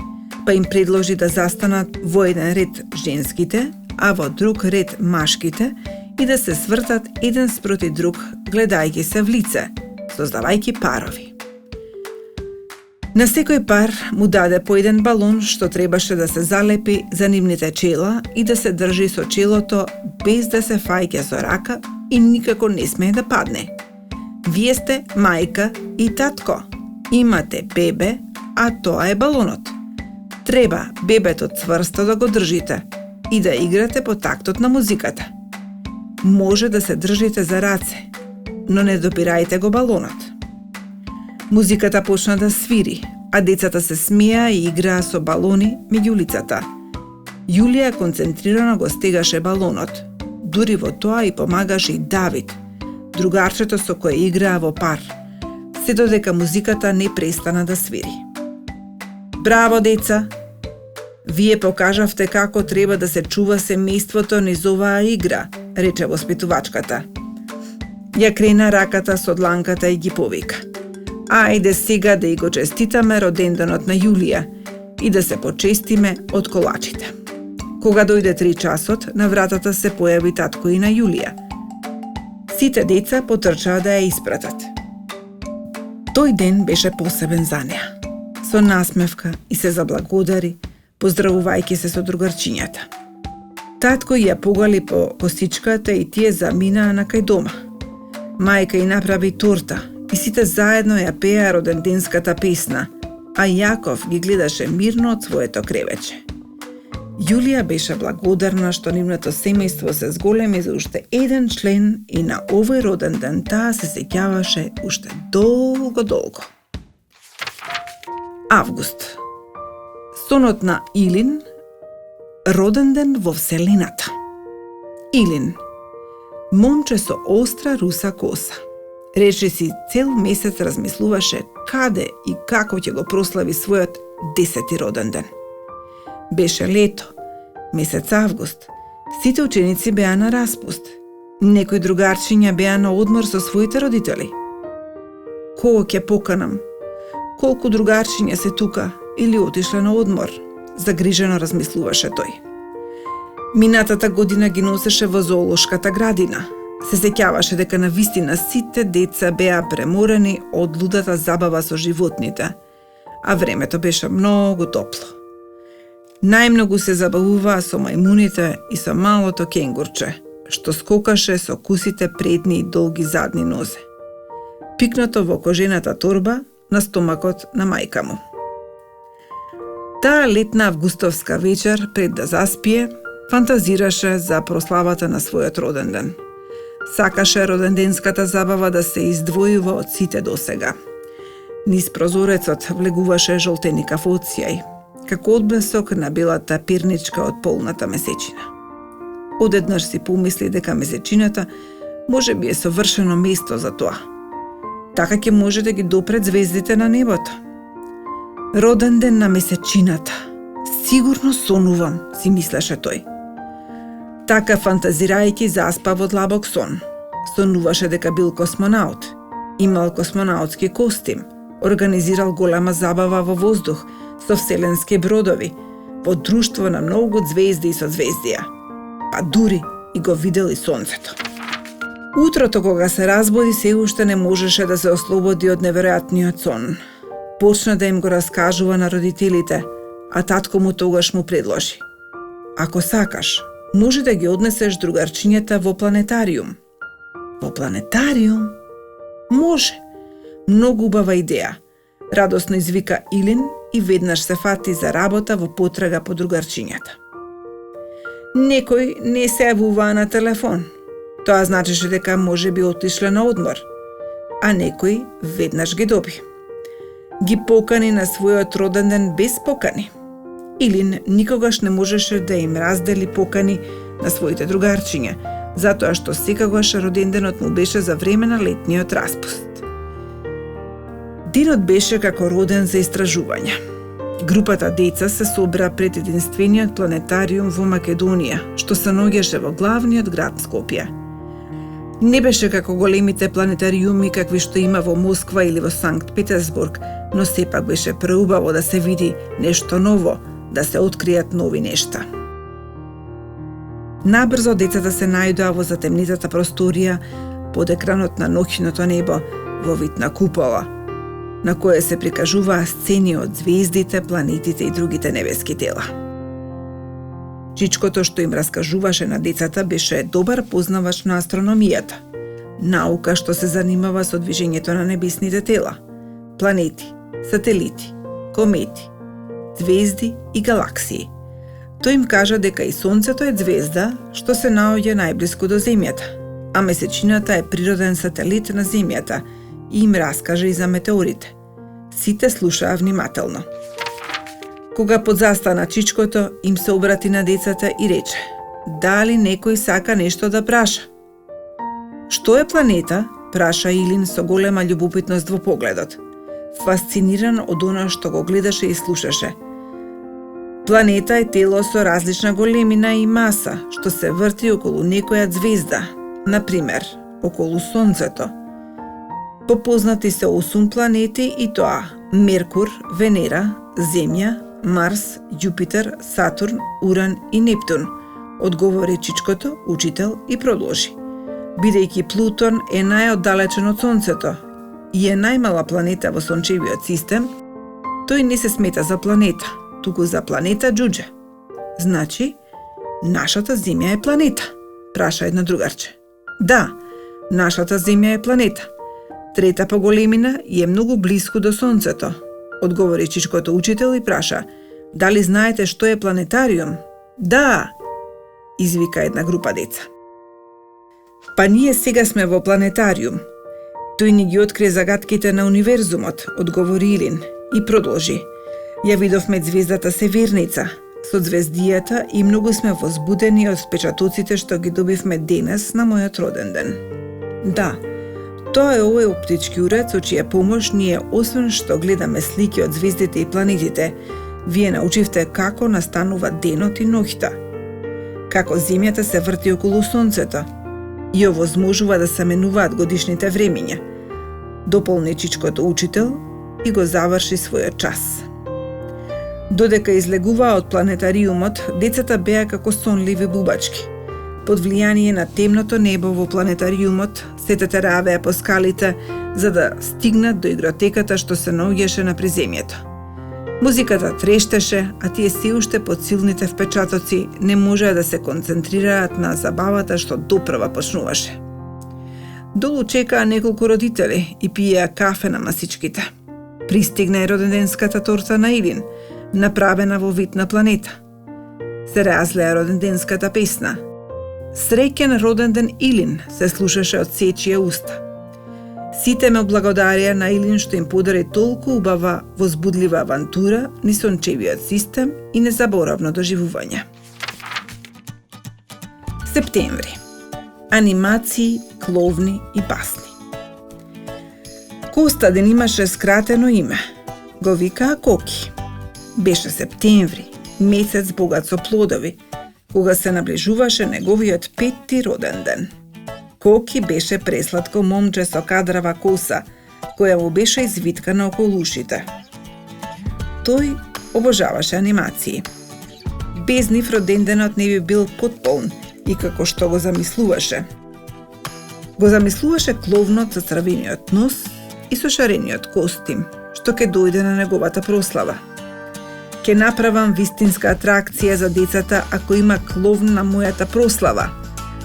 па им предложи да застанат во еден ред женските, а во друг ред машките и да се свртат еден спроти друг, гледајќи се в лице, создавајќи парови. На секој пар му даде по еден балон што требаше да се залепи за нивните чела и да се држи со челото без да се фаќа со рака и никако не смее да падне. Вие сте мајка и татко. Имате бебе, а тоа е балонот. Треба бебето цврсто да го држите и да играте по тактот на музиката. Може да се држите за раце, но не допирајте го балонот. Музиката почна да свири, а децата се смеа и играа со балони меѓу лицата. Јулија концентрирано го стегаше балонот. Дури во тоа и помагаше и Давид, другарчето со кое играа во пар, се додека музиката не престана да свири. Браво, деца! Вие покажавте како треба да се чува семејството низ оваа игра, рече воспитувачката. Ја крена раката со дланката и ги повика. Ајде сега да и го честитаме роденденот на Јулија и да се почестиме од колачите. Кога дојде 3 часот, на вратата се појави татко и на Јулија. Сите деца потрчаа да ја испратат. Тој ден беше посебен за неа. Со насмевка и се заблагодари, поздравувајќи се со другарчињата. Татко ја погали по косичката и тие заминаа на кај дома. Мајка и направи торта и сите заедно ја пеа роденденската песна, а Јаков ги гледаше мирно од своето кревече. Јулија беше благодарна што нивното семејство се зголеми за уште еден член и на овој роден ден таа се сеќаваше уште долго. Август. Сонот на Илин, роден ден во вселената. Илин, момче со остра руса коса. Рече си цел месец размислуваше каде и како ќе го прослави својот 10-ти роден ден. Беше лето, месец август. Сите ученици беа на распуст. Некои другарчиња беа на одмор со своите родители. Кого ќе поканам? Колку другарчиња се тука или отишле на одмор? Загрижено размислуваше тој. Минатата година ги носеше во зоолошката градина. Се сеќаваше дека на вистина сите деца беа преморени од лудата забава со животните, а времето беше многу топло. Најмногу се забавуваа со мајмуните и со малото кенгурче, што скокаше со кусите предни и долги задни нозе. Пикнато во кожената торба на стомакот на мајка му. Таа летна августовска вечер, пред да заспие, фантазираше за прославата на својот роден ден. Сакаше роденденската забава да се издвојува од сите досега. Низ прозорецот влегуваше жолтеникав оцјај, како одблесок на белата пирничка од полната месечина. Одеднаш си помисли дека месечината може би е совршено место за тоа. Така ќе може да ги допред звездите на небото. Роден ден на месечината. Сигурно сонувам, си мислеше тој. Така фантазирајќи заспа во длабок сон. Сонуваше дека бил космонаут. Имал космонаутски костим. Организирал голема забава во воздух со вселенски бродови, во друштво на многу звезди и созвездија. Па дури и го видел и сонцето. Утрото кога се разбуди, се уште не можеше да се ослободи од неверојатниот сон. Почна да им го раскажува на родителите, а татко му тогаш му предложи: ако сакаш, може да ги однесеш другарчињата во планетариум. Во планетариум? Може. Многу убава идеја. Радосно извика Илин и веднаш се фати за работа во потрага по другарчињата. Некој не се јавуваа на телефон. Тоа значеше дека може би отишле на одмор, а некој веднаш ги доби. Ги покани на својот роден ден без покани. Илин никогаш не можеше да им раздели покани на своите другарчиња, затоа што секогаш роденденот му беше за време на летниот распуст. Денот беше како роден за истражување. Групата деца се собра пред единствениот планетариум во Македонија, што се наоѓаше во главниот град Скопје. Не беше како големите планетариуми какви што има во Москва или во Санкт Петерсбург, но сепак беше преубаво да се види нешто ново, да се откријат нови нешта. Набрзо децата се најдоа во затемнитата просторија под екранот на ноќното небо во вид на купола, на кое се прикажуваа сцени од звездите, планетите и другите небески тела. Чичкото што им раскажуваше на децата беше добар познавач на астрономијата, наука што се занимава со движењето на небесните тела, планети, сателити, комети, звезди и галаксии. Тој им кажа дека и Сонцето е звезда што се наоѓа најблиску до Земјата, а месечината е природен сателит на Земјата и им раскажа и за метеорите. Сите слушаа внимателно. Кога подзастана Чичкото, им се обрати на децата и рече: дали некој сака нешто да праша? Што е планета? Праша Илин со голема љубопитност во погледот, фасциниран од она што го гледаше и слушаше. Планета е тело со различна големина и маса, што се врти околу некоја звезда, например, околу Сонцето. Попознати се 8 планети и тоа: Меркур, Венера, Земја, Марс, Јупитер, Сатурн, Уран и Нептун, одговори Чичкото, учител, и продолжи: бидејќи Плутон е најоддалечен од Сонцето и е најмала планета во сончевиот систем, тој не се смета за планета, туку за планета џуџе. Значи, нашата Земја е планета? Праша едно другарче. Да, нашата Земја е планета. Трета по големина и е многу блиску до Сонцето, одговори Чичкото учител и праша: дали знаете што е планетариум? Да, извика една група деца. Па ние сега сме во планетариум. Тој ни ги открие загадките на универзумот, одговори Илин и продолжи: ја видовме звездата Северница, созвездијата и многу сме возбудени од впечатоците што ги добивме денес на мојот роден ден. Да, тоа е овој оптички уред со чија помош ние, освен што гледаме слики од звездите и планетите, вие научивте како настанува денот и ноќта, како Земјата се врти околу Сонцето и овозможува да се менуваат годишните времиња, дополни Чичкото учител и го заврши својот час. Додека излегуваа од планетариумот, децата беа како сонливи бубачки. Под влијание на темното небо во планетариумот се тетеравеа по скалите за да стигнат до игротеката што се наоѓаше на приземјето. Музиката трештеше, а тие се уште под силните впечатоци не можеа да се концентрираат на забавата што допрва почнуваше. Долу чекаа неколку родители и пиеа кафе на масичките. Пристигна и роденденската торта на Илин, направена во вид на планета. Се разлеа роденденската песна. Среќен роденден Илин се слушаше од сечија уста. Сите ме благодарија на Илин што им подари толку убава, возбудлива авантура ни сончевиот систем и незаборавно доживување. Септември. Анимации, кловни и басни. Костадин имаше скратено име. Го викаа Коки. Беше септември, месец богат со плодови, кога се наближуваше неговиот 5-ти роден ден. Коки беше пресладко момче со кадрава коса, која му беше извиткана околу ушите. Тој обожаваше анимации. Без нив роденденот не би бил потполн и како што го замислуваше. Го замислуваше кловнот со црвениот нос и со шарениот костим, што ќе дојде на неговата прослава. Ке направам вистинска атракција за децата ако има кловн на мојата прослава,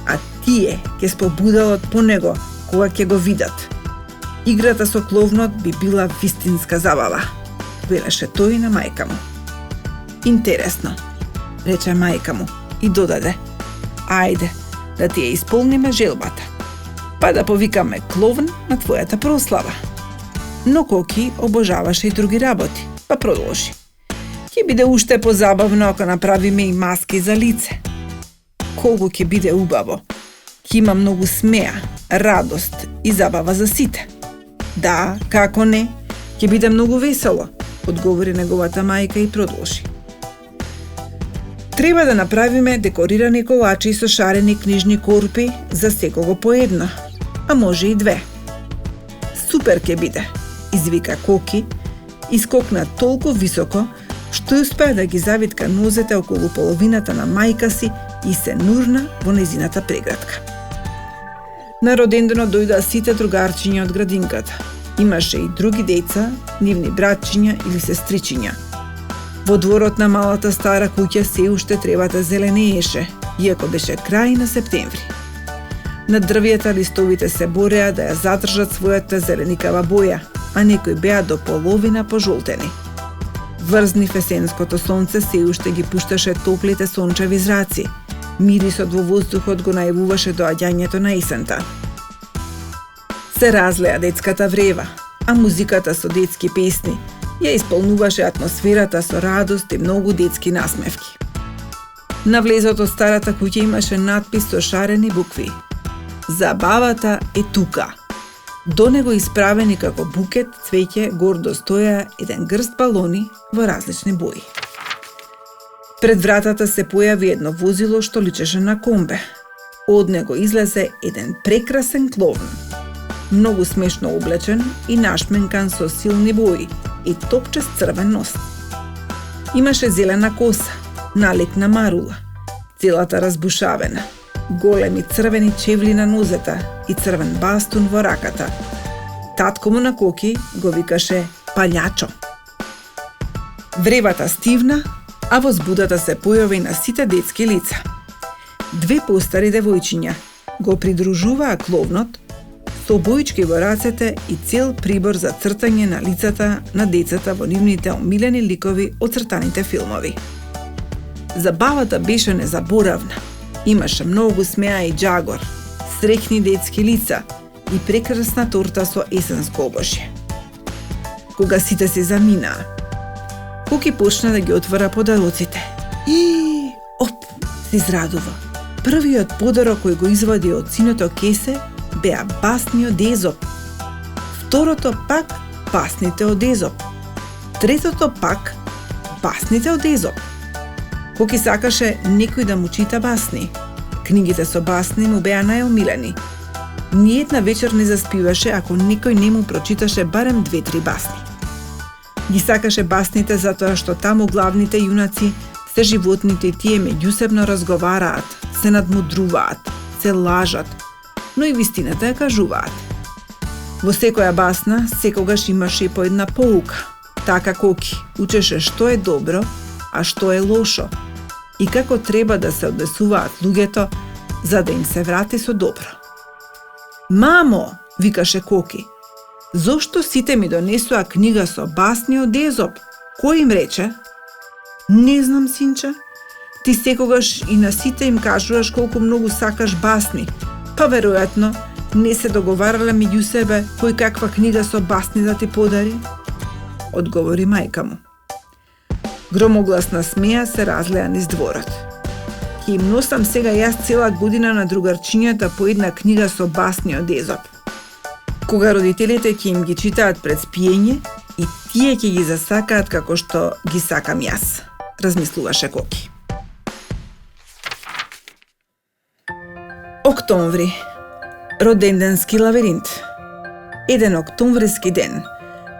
а тие ќе спобудалат по него кога ќе го видат. Играта со кловнот би била вистинска забава, велеше тој на мајка му. Интересно, рече мајка му и додаде: ајде, да ти ја исполниме желбата, па да повикаме кловн на твојата прослава. Но Коки обожаваше и други работи, па продолжи: ќе биде уште позабавно ако направиме и маски за лице. Колку ќе биде убаво. Ќе има многу смеа, радост и забава за сите. Да, како не, ќе биде многу весело, одговори неговата мајка и продолжи: треба да направиме декорирани колачи со шарени книжни корпи за секого по една, а може и две. Супер ќе биде, извика Коки и скокна толку високо што успеа да ги завитка нозете околу половината на мајка си и се нурна во нејзината прегратка. На роденденот дојдоа сите другарчиња од градинката. Имаше и други деца, нивни братчиња или сестричиња. Во дворот на малата стара куќа се уште тревата зеленееше, иако беше крај на септември. На дрвјата листовите се бореа да ја задржат својата зеленикава боја, а некои беа до половина пожолтени. Врзни в есенското сонце се уште ги пушташе топлите сончеви зраци. Мирисот во воздухот го најавуваше доаѓањето на есента. Се разлеа детската врева, а музиката со детски песни ја исполнуваше атмосферата со радост и многу детски насмевки. На влезот од старата куќа имаше надпис со шарени букви: забавата е тука. До него исправени како букет цвеќе гордо стоја еден грст балони во различни бои. Пред вратата се појави едно возило што личеше на комбе. Од него излезе еден прекрасен кловн. Многу смешно облечен и нашменкан со силни бои и топчест црвен нос. Имаше зелена коса, налик на марула, целата разбушавена, големи црвени чевли на нозета и црвен бастун во раката. Татко му на Коки го викаше Палјачо. Вревата стивна, а возбудата се појави на сите детски лица. Две постари девојчиња го придружуваа кловнот со боички во рацете и цел прибор за цртање на лицата на децата во нивните омилени ликови од цртаните филмови. Забавата беше незаборавна. Имаше многу смеа и џагор, среќни детски лица и прекрасна торта со есенско обошје. Кога сите се заминаа, Коки почна да ги отвара подароците. И оп, се израдува. Првиот подарок кој го извади од синото кесе беа басни од Езоп. Второто пак басните од Езоп. Третото пак басните од Езоп. Коки сакаше некој да му чита басни. Книгите со басни му беа најомилени. Ниедна вечер не заспиваше ако некој не му прочиташе барем 2-3 басни. Ги сакаше басните затоа што таму главните јунаци се животните и тие меѓусебно разговараат, се надмудруваат, се лажат, но и вистината ја кажуваат. Во секоја басна секогаш имаше и по една поука. Така Коки учеше што е добро, а што е лошо и како треба да се однесуваат луѓето за да им се врати со добро. Мамо, викаше Коки, зошто сите ми донесоа книга со басни од Езоп? Кој им рече? Не знам, синче. Ти секогаш и на сите им кажуваш колку многу сакаш басни, па веројатно не се договарале меѓу себе кој каква книга со басни да ти подари? Одговори мајка му. Громогласна смеја се разлеа низ дворот. Ќе им носам сега јас цела година на другарчињата по една книга со басни од Езоп. Кога родителите ќе им ги читаат пред спиење, и тие ќе ги засакаат како што ги сакам јас, размислуваше Коки. Октомври. Роденденски лавиринт. Еден октомвриски ден,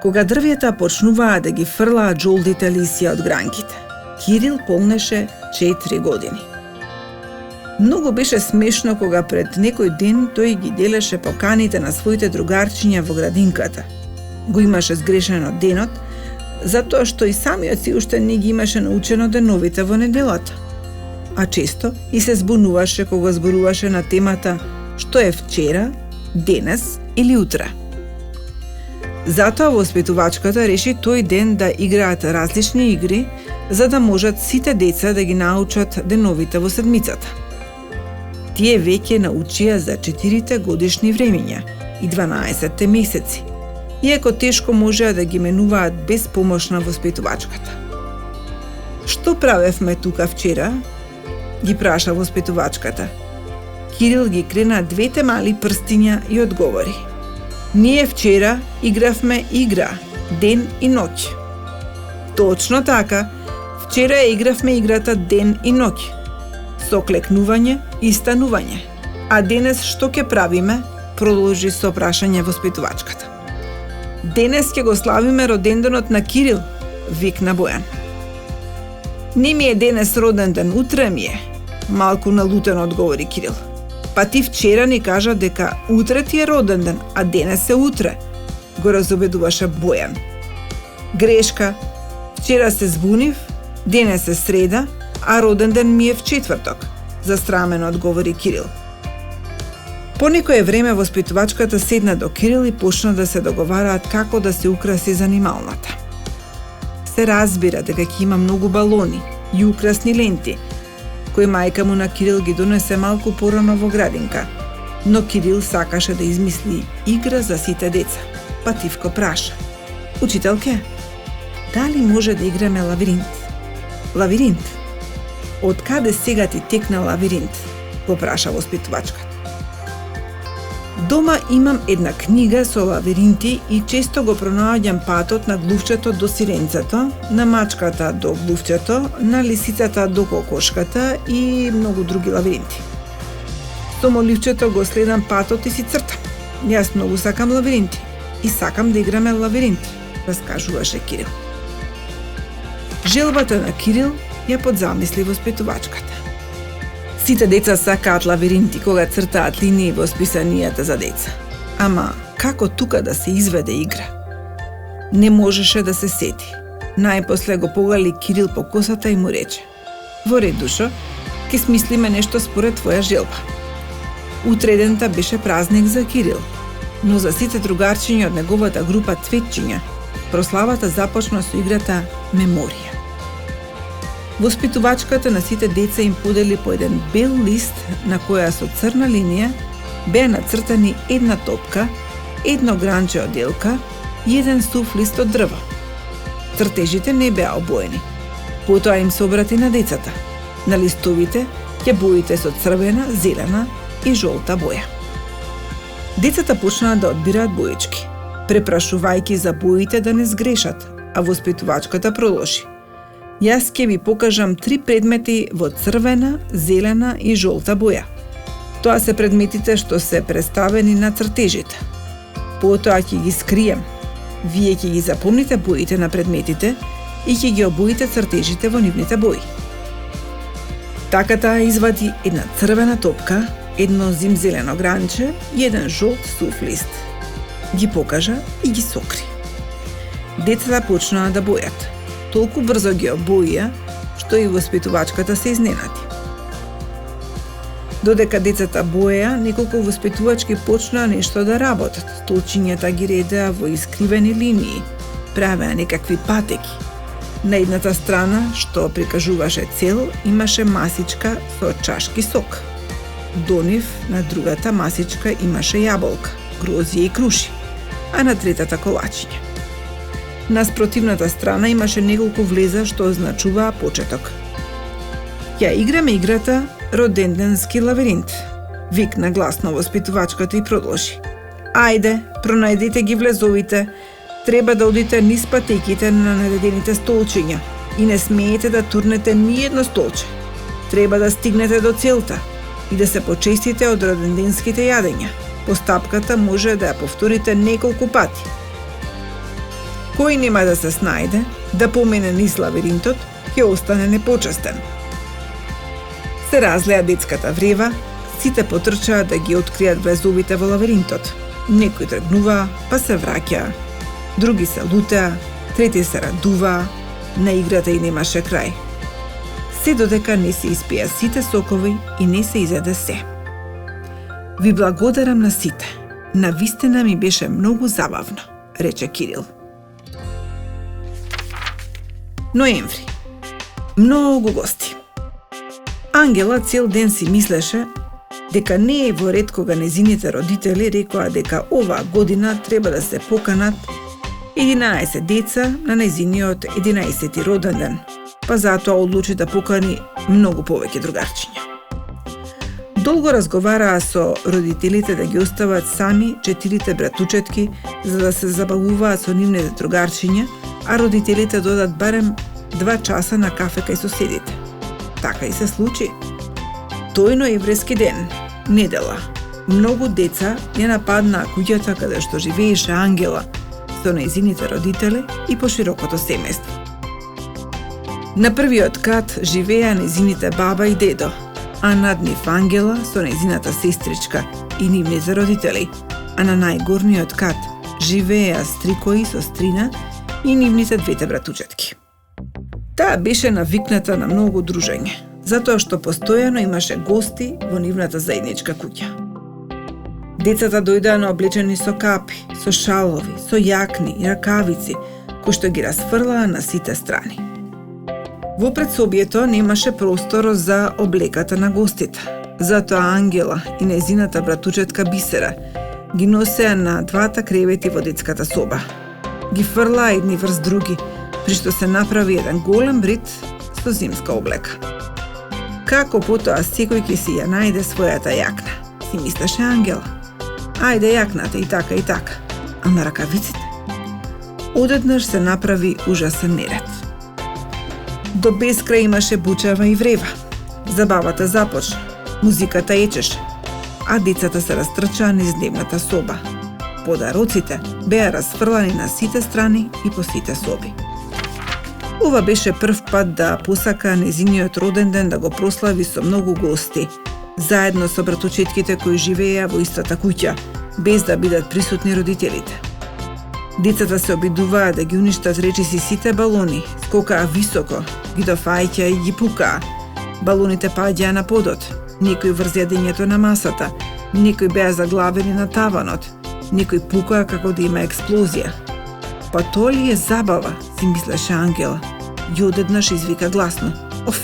кога дрвјата почнуваа да ги фрлаат жолтите лисија од гранките. Кирил полнеше 4 години. Многу беше смешно кога пред некој ден тој ги делеше поканите на своите другарчиња во градинката. Го имаше сгрешено денот, затоа што и самиот си уште не ги имаше научено деновите во неделата. А често и се збунуваше кога зборуваше на темата што е вчера, денес или утре. Затоа воспитувачката реши тој ден да играат различни игри, за да можат сите деца да ги научат деновите во седмицата. Тие веќе научија за 4 годишни времиња и 12 месеци, иако тешко можеа да ги менуваат без помош на воспитувачката. Што правевме тука вчера? Ги праша воспитувачката. Кирил ги крена двете мали прстиња и одговори. Ние вчера игравме игра, ден и ноќ. Точно така, вчера игравме играта ден и ноќ, со клекнување и станување. А денес што ќе правиме? Продолжи со прашање воспитувачката. Денес ќе го славиме роденденот на Кирил, викна Бојан. Не ми е денес роден ден, утре ми е, малку налутено одговори Кирил. Па ти вчера ни кажа дека утре ти е роден ден, а денес е утре, го разобедуваше Бојан. Грешка, вчера се збунив, денес е среда, а роден ден ми е в четврток, застрамено одговори Кирил. По некое време воспитувачката седна до Кирил и почна да се договараат како да се украси занималната. Се разбира дека ќе има многу балони и украсни ленти, кои мајка му на Кирил ги донесе малку порано во градинка, но Кирил сакаше да измисли игра за сите деца. Па Тивко праша. Учителке, дали може да играме лавиринт? Лавиринт? Од каде сега ти текна лавиринт? Го праша воспитувачката. Дома имам една книга со лавиринти и често го пронаоѓам патот на глувчето до сиренцето, на мачката до глувчето, на лисицата до кокошката и многу други лавиринти. Со моливчето го следам патот и си цртам. Јас многу сакам лавиринти и сакам да играме лавиринт, раскажуваше Кирил. Желбата на Кирил ја подзамисли воспитувачката. Сите деца сакаат лавиринти кога цртаат линии во списанијата за деца. Ама, како тука да се изведе игра? Не можеше да се сети. Најпосле го погали Кирил по косата и му рече: Во ред, душо, ке смислиме нешто според твоја желба. Утредента беше празник за Кирил, но за сите другарчиња од неговата група цветчиња, прославата започна со играта Меморија. Воспитувачката на сите деца им подели по еден бел лист на која со црна линија беа нацртани една топка, едно гранче од елка и еден сув лист од дрво. Цртежите не беа обоени. Потоа им се обрати на децата. На листовите ќе боите со црвена, зелена и жолта боја. Децата почнаа да одбираат боечки, препрашувајќи за боите да не сгрешат, а воспитувачката продолжи. Јас ќе ви покажам 3 предмети во црвена, зелена и жолта боја. Тоа се предметите што се представени на цртежите. Потоа ќе ги скрием. Вие ќе ги запомните боите на предметите и ќе ги обоите цртежите во нивните бои. Така таа извади една црвена топка, едно зимзелено гранче и еден жолт сув лист. Ги покажа и ги сокри. Децата почнаа да бојат. Толку брзо ги обоија, што и воспитувачката се изненади. Додека децата боеа, неколку воспитувачки почнаа нешто да работат. Столчињата ги редеа во искривени линии, правеа некакви патеки. На едната страна, што прикажуваше цел, имаше масичка со чашки сок. До нив, на другата масичка имаше јаболка, грозје и круши, а на третата колачиња. На спротивната страна имаше неколку влеза што означуваа почеток. Ја играме играта Роденденски лавиринт, викна гласно воспитувачката и продолжи. Ајде, пронајдете ги влезовите. Треба да одите низ патеките на наредените столчиња и не смеете да турнете ни едно столче. Треба да стигнете до целта и да се почестите од роденденските јадења. Постапката може да ја повторите неколку пати. Кој нема да се снајде, да помене низ лавиринтот, ќе остане непочестен. Се разлеа детската врева, сите потрчаа да ги откријат влезовите во лавиринтот. Некои тргнуваа, па се враќаа. Други се лутеа, трети се радуваа, на играта и немаше крај. Се додека не се испија сите сокови и не се изеде се. Ви благодарам на сите. Навистина ми беше многу забавно, рече Кирил. Ноември. Многу гости. Ангела цел ден си мислеше дека не е во ред кога незините родители рекоа дека оваа година треба да се поканат 11 деца на незиниот 11-ти роден ден, па затоа одлучи да покани многу повеќе другарчиња. Долго разговараа со родителите да ги остават сами 4 братучетки за да се забавуваат со нивните другарчиња, а родителите додат барем 2 часа на кафе кај соседите. Така и се случи. Тој ноемврески ден, недела, многу деца ја нападнаа куќата каде што живееше Ангела со нејзините родители и поширокото семејство. На првиот кат живеа нејзините баба и дедо, а над нив Ангела со нејзината сестричка и нивните родители, а на најгорниот кат живееа стрикои со стрина и нивните двете братучетки. Таа беше навикната на многу дружење, затоа што постојано имаше гости во нивната заедничка куќа. Децата дојдаа наоблечени со капи, со шалови, со јакни и ракавици, кои што ги расфрлаа на сите страни. Во предсобието немаше простор за облеката на гостите, затоа Ангела и нејзината братучетка Бисера ги носеа на двата кревети во детската соба. Ги фрлаа едни врз други, при што се направи еден голем брит со зимска облека. Како потоа секој ќе си ја најде својата јакна, си мислеше Ангела. Ајде јакната и така, а на ракавиците? Одеднаш се направи ужасен неред. До бескрај имаше бучава и врева. Забавата започна, музиката ечеше, а децата се растрчаа низ дневната соба. Подароците беа расфрлани на сите страни и по сите соби. Ова беше прв пат да посака незиниот роден ден да го прослави со многу гости, заедно со братучетките кои живееа во истата куќа, без да бидат присутни родителите. Децата се обидуваа да ги уништат речиси сите балони, скокаа високо, ги дофаќаа и ги пукаа. Балоните паѓаа на подот, некои врз јадењето на масата, некои беа заглавени на таванот, некои пукаа како да има експлозија. Па тоа ли е забава, си мислеше Ангела, и одеднаш извика гласно. Оф!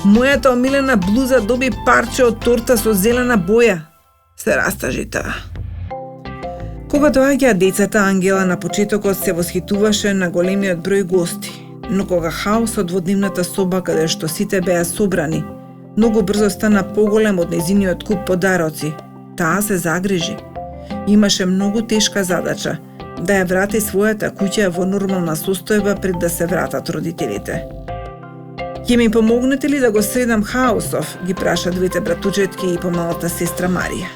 Мојата омилена блуза доби парче од торта со зелена боја. Се растажи таа. Кога доаѓаа децата, Ангела на почетокот се восхитуваше на големиот број гости, но кога хаосот во дневната соба каде што сите беа собрани, многу брзо стана поголем од нејзиниот куп подароци, таа се загрижи. Имаше многу тешка задача да ја врати својата куќа во нормална состојба пред да се вратат родителите. Ќе ми помогнете ли да го средам хаосов, ги праша двете братучетки и помалата сестра Марија.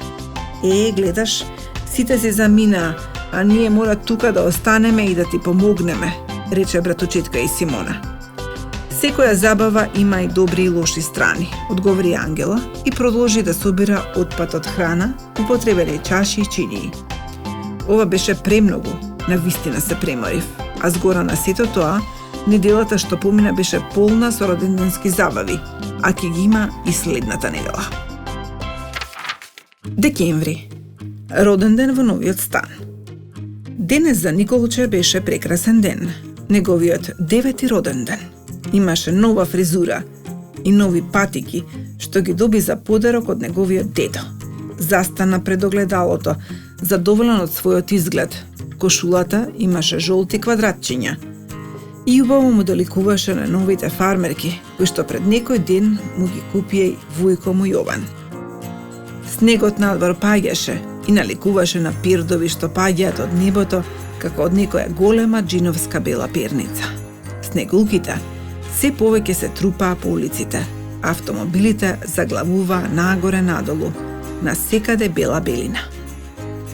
Гледаш, сите се заминаа, а ние мора тука да останеме и да ти помогнеме, рече братучетка и Симона. Секоја забава има и добри и лоши страни, одговори Ангела и продолжи да собира отпад од храна, употребени чаши и чинии. Ова беше премногу, навистина се преморив. А згора на сето тоа, неделата што помина беше полна со роденденски забави, а ќе ги има и следната недела. Декември. Роденден во новиот стан. Денес за Николче беше прекрасен ден. Неговиот 9-ти роденден. Имаше нова фризура и нови патики, што ги доби за подарок од неговиот дедо. Застана пред огледалото, задоволен од својот изглед. Кошулата имаше жолти квадратчиња. И убаво му доликуваше на новите фармерки, кои што пред некој ден му ги купија и вујко му Јован. Снегот надвор паѓаше и наликуваше на пирдови што паѓаат од небото, како од некоја голема джиновска бела перница. Снегулките се повеќе се трупаа по улиците. Автомобилите заглавуваа нагоре-надолу, на секаде бела белина.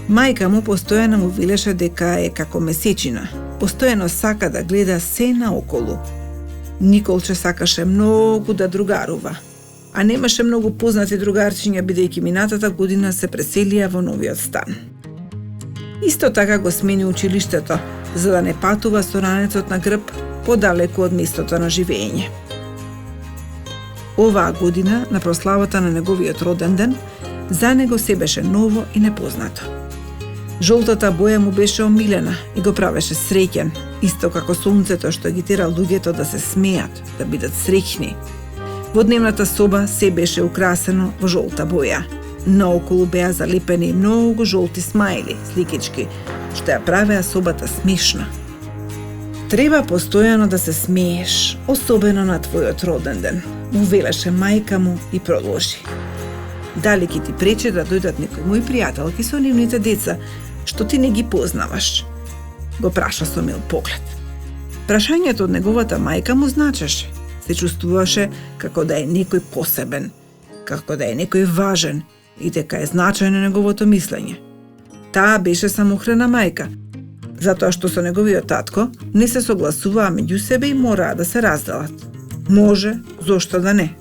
Мајка му постојано му велеше дека е како месечина, постојано сака да гледа се наоколу. Николче сакаше многу да другарува, а немаше многу познати другарчиња бидејќи минатата година се преселија во новиот стан. Исто така го смени училиштето, за да не патува со ранецот на грб подалеку од местото на живење. Оваа година, на прославата на неговиот роден ден, за него се беше ново и непознато. Жолтата боја му беше омилена и го правеше среќен, исто како сонцето што ги тера луѓето да се смеат, да бидат среќни. Во дневната соба се беше украсено во жолта боја. Наоколу беа залепени многу жолти смајли, сликички, што ја правеа собата смешна. Треба постојано да се смееш, особено на твојот роден ден, му велеше мајка му и продолжи. Дали ќе ти пречи да дојдат некои мои пријателки со нивните деца, што ти не ги познаваш? Го праша со мил поглед. Прашањето од неговата мајка му значеше. Се чувствуваше како да е некој посебен, како да е некој важен и дека е значајно неговото мислење. Таа беше самохрана мајка, затоа што со неговиот татко не се согласуваа меѓу себе и мораа да се разделат. Може, зошто да не?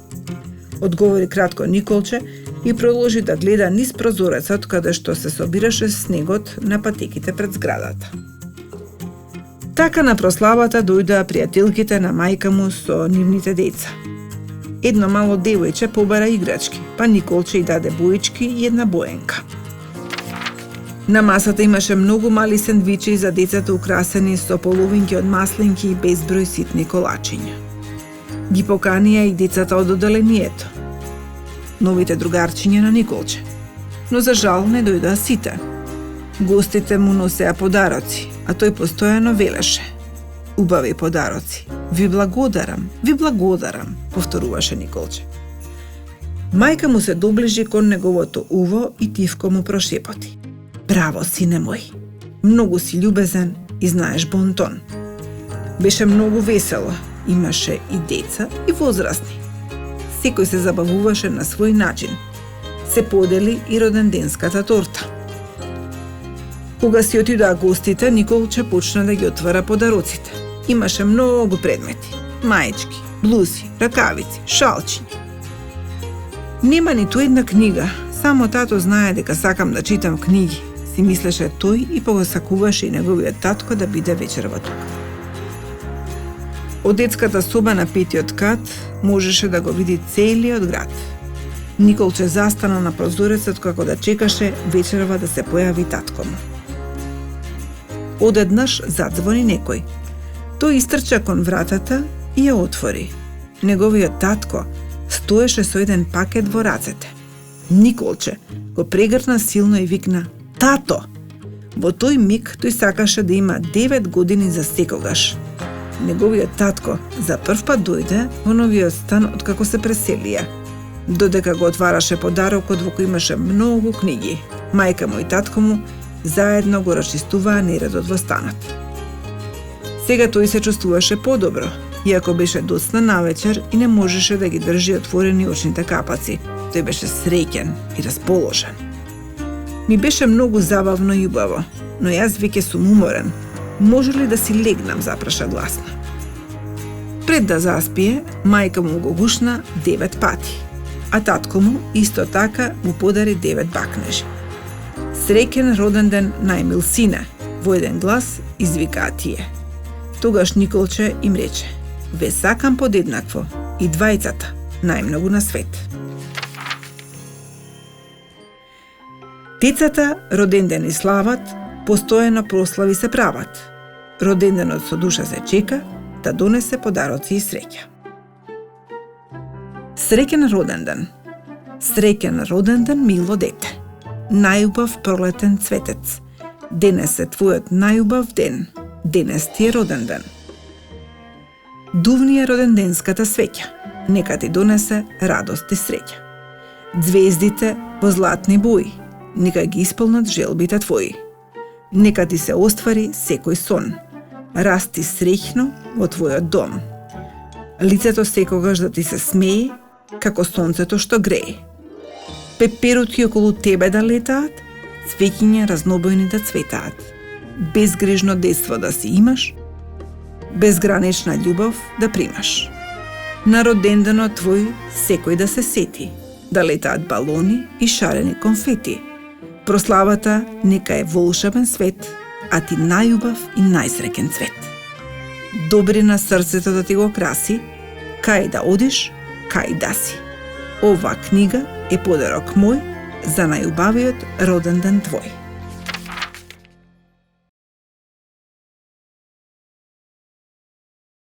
Одговори кратко Николче и продолжи да гледа низ прозорецот каде што се собираше снегот на патеките пред зградата. Така на прославата дојдоа пријателките на мајка му со нивните деца. Едно мало девојче побара играчки, па Николче и даде боички и една боенка. На масата имаше многу мали сендвичи за децата украсени со половинки од маслинки и безброј ситни колачиња. Ги поканија и децата од одделението, новите другарчиња на Николче. Но за жал не дојдоа сите. Гостите му носеа подароци, а тој постојано велеше: убави подароци, ви благодарам, повторуваше Николче. Мајка му се доближи кон неговото уво и тивко му прошепоти: браво, сине мој, многу си љубезен и знаеш бон тон. Беше многу весело, имаше и деца и возрастни. Секој се забавуваше на свој начин. Се подели и роденденската торта. Кога си отидоа гостите, Николче почна да ги отвара подароците. Имаше многу предмети: маечки, блузи, ракавици, шалчиња. Нема ниту една книга, само тато знае дека сакам да читам книги, си мислеше тој и погасакуваше и неговиот татко да биде вечерва тука. Од детската соба на 5-тиот кат можеше да го види целиот град. Николче застана на прозорецот како да чекаше вечерва да се појави татко му. Одеднаш задзвони некој. Тој истрча кон вратата и ја отвори. Неговиот татко стоеше со еден пакет во рацете. Николче го прегрна силно и викна: тато! Во тој миг тој сакаше да има 9 години за секогаш. Неговиот татко за прв пат дојде во новиот стан откако се преселија. Додека го отвараше подарокот во кој имаше многу книги, мајка му и татко му заедно го расчистуваа нередот во станот. Сега тој се чувствуваше подобро, иако беше доцна навечер и не можеше да ги држи отворени очните капаци. Тој беше среќен и расположен. Ми беше многу забавно и убаво, но јас веќе сум уморен. Може ли да си легнам, запраша гласно. Пред да заспие, мајка му го гушна 9 пати, а татко му исто така му подари 9 бакнежи. Среќен роден ден, најмил сине, во еден глас извикаа тие. Тогаш Николче им рече: ве сакам подеднакво, и двајцата, најмногу на свет. Децата роденден и слават, постојано прослави се прават. Роденденот со душа се чека, да донесе подароци и среќа. Среќен роденден. Среќен роденден, мило дете. Најубав пролетен цветец. Денес е твојот најубав ден. Денес ти е роден ден. Дувни е роденденската свеќа. Нека ти донесе радост и среќа. Звездите во златни бои. Нека ги исполнат желбите твои. Нека ти се оствари секој сон. Расти среќно во твојот дом. Лицето секогаш да ти се смее, како сонцето што грее. Пеперутки околу тебе да летаат, цвеќиња разнобојни да цветаат. Безгрижно детство да си имаш, безгранична љубов да примаш. На роденденот твој секој да се сети, да летаат балони и шарени конфети. Прославата нека е волшебен свет, а ти најубав и најсреќен цвет. Добри на срцето да ти го краси, кај да одиш, кај да си. Ова книга е подарок мој за најубавиот роденден твој.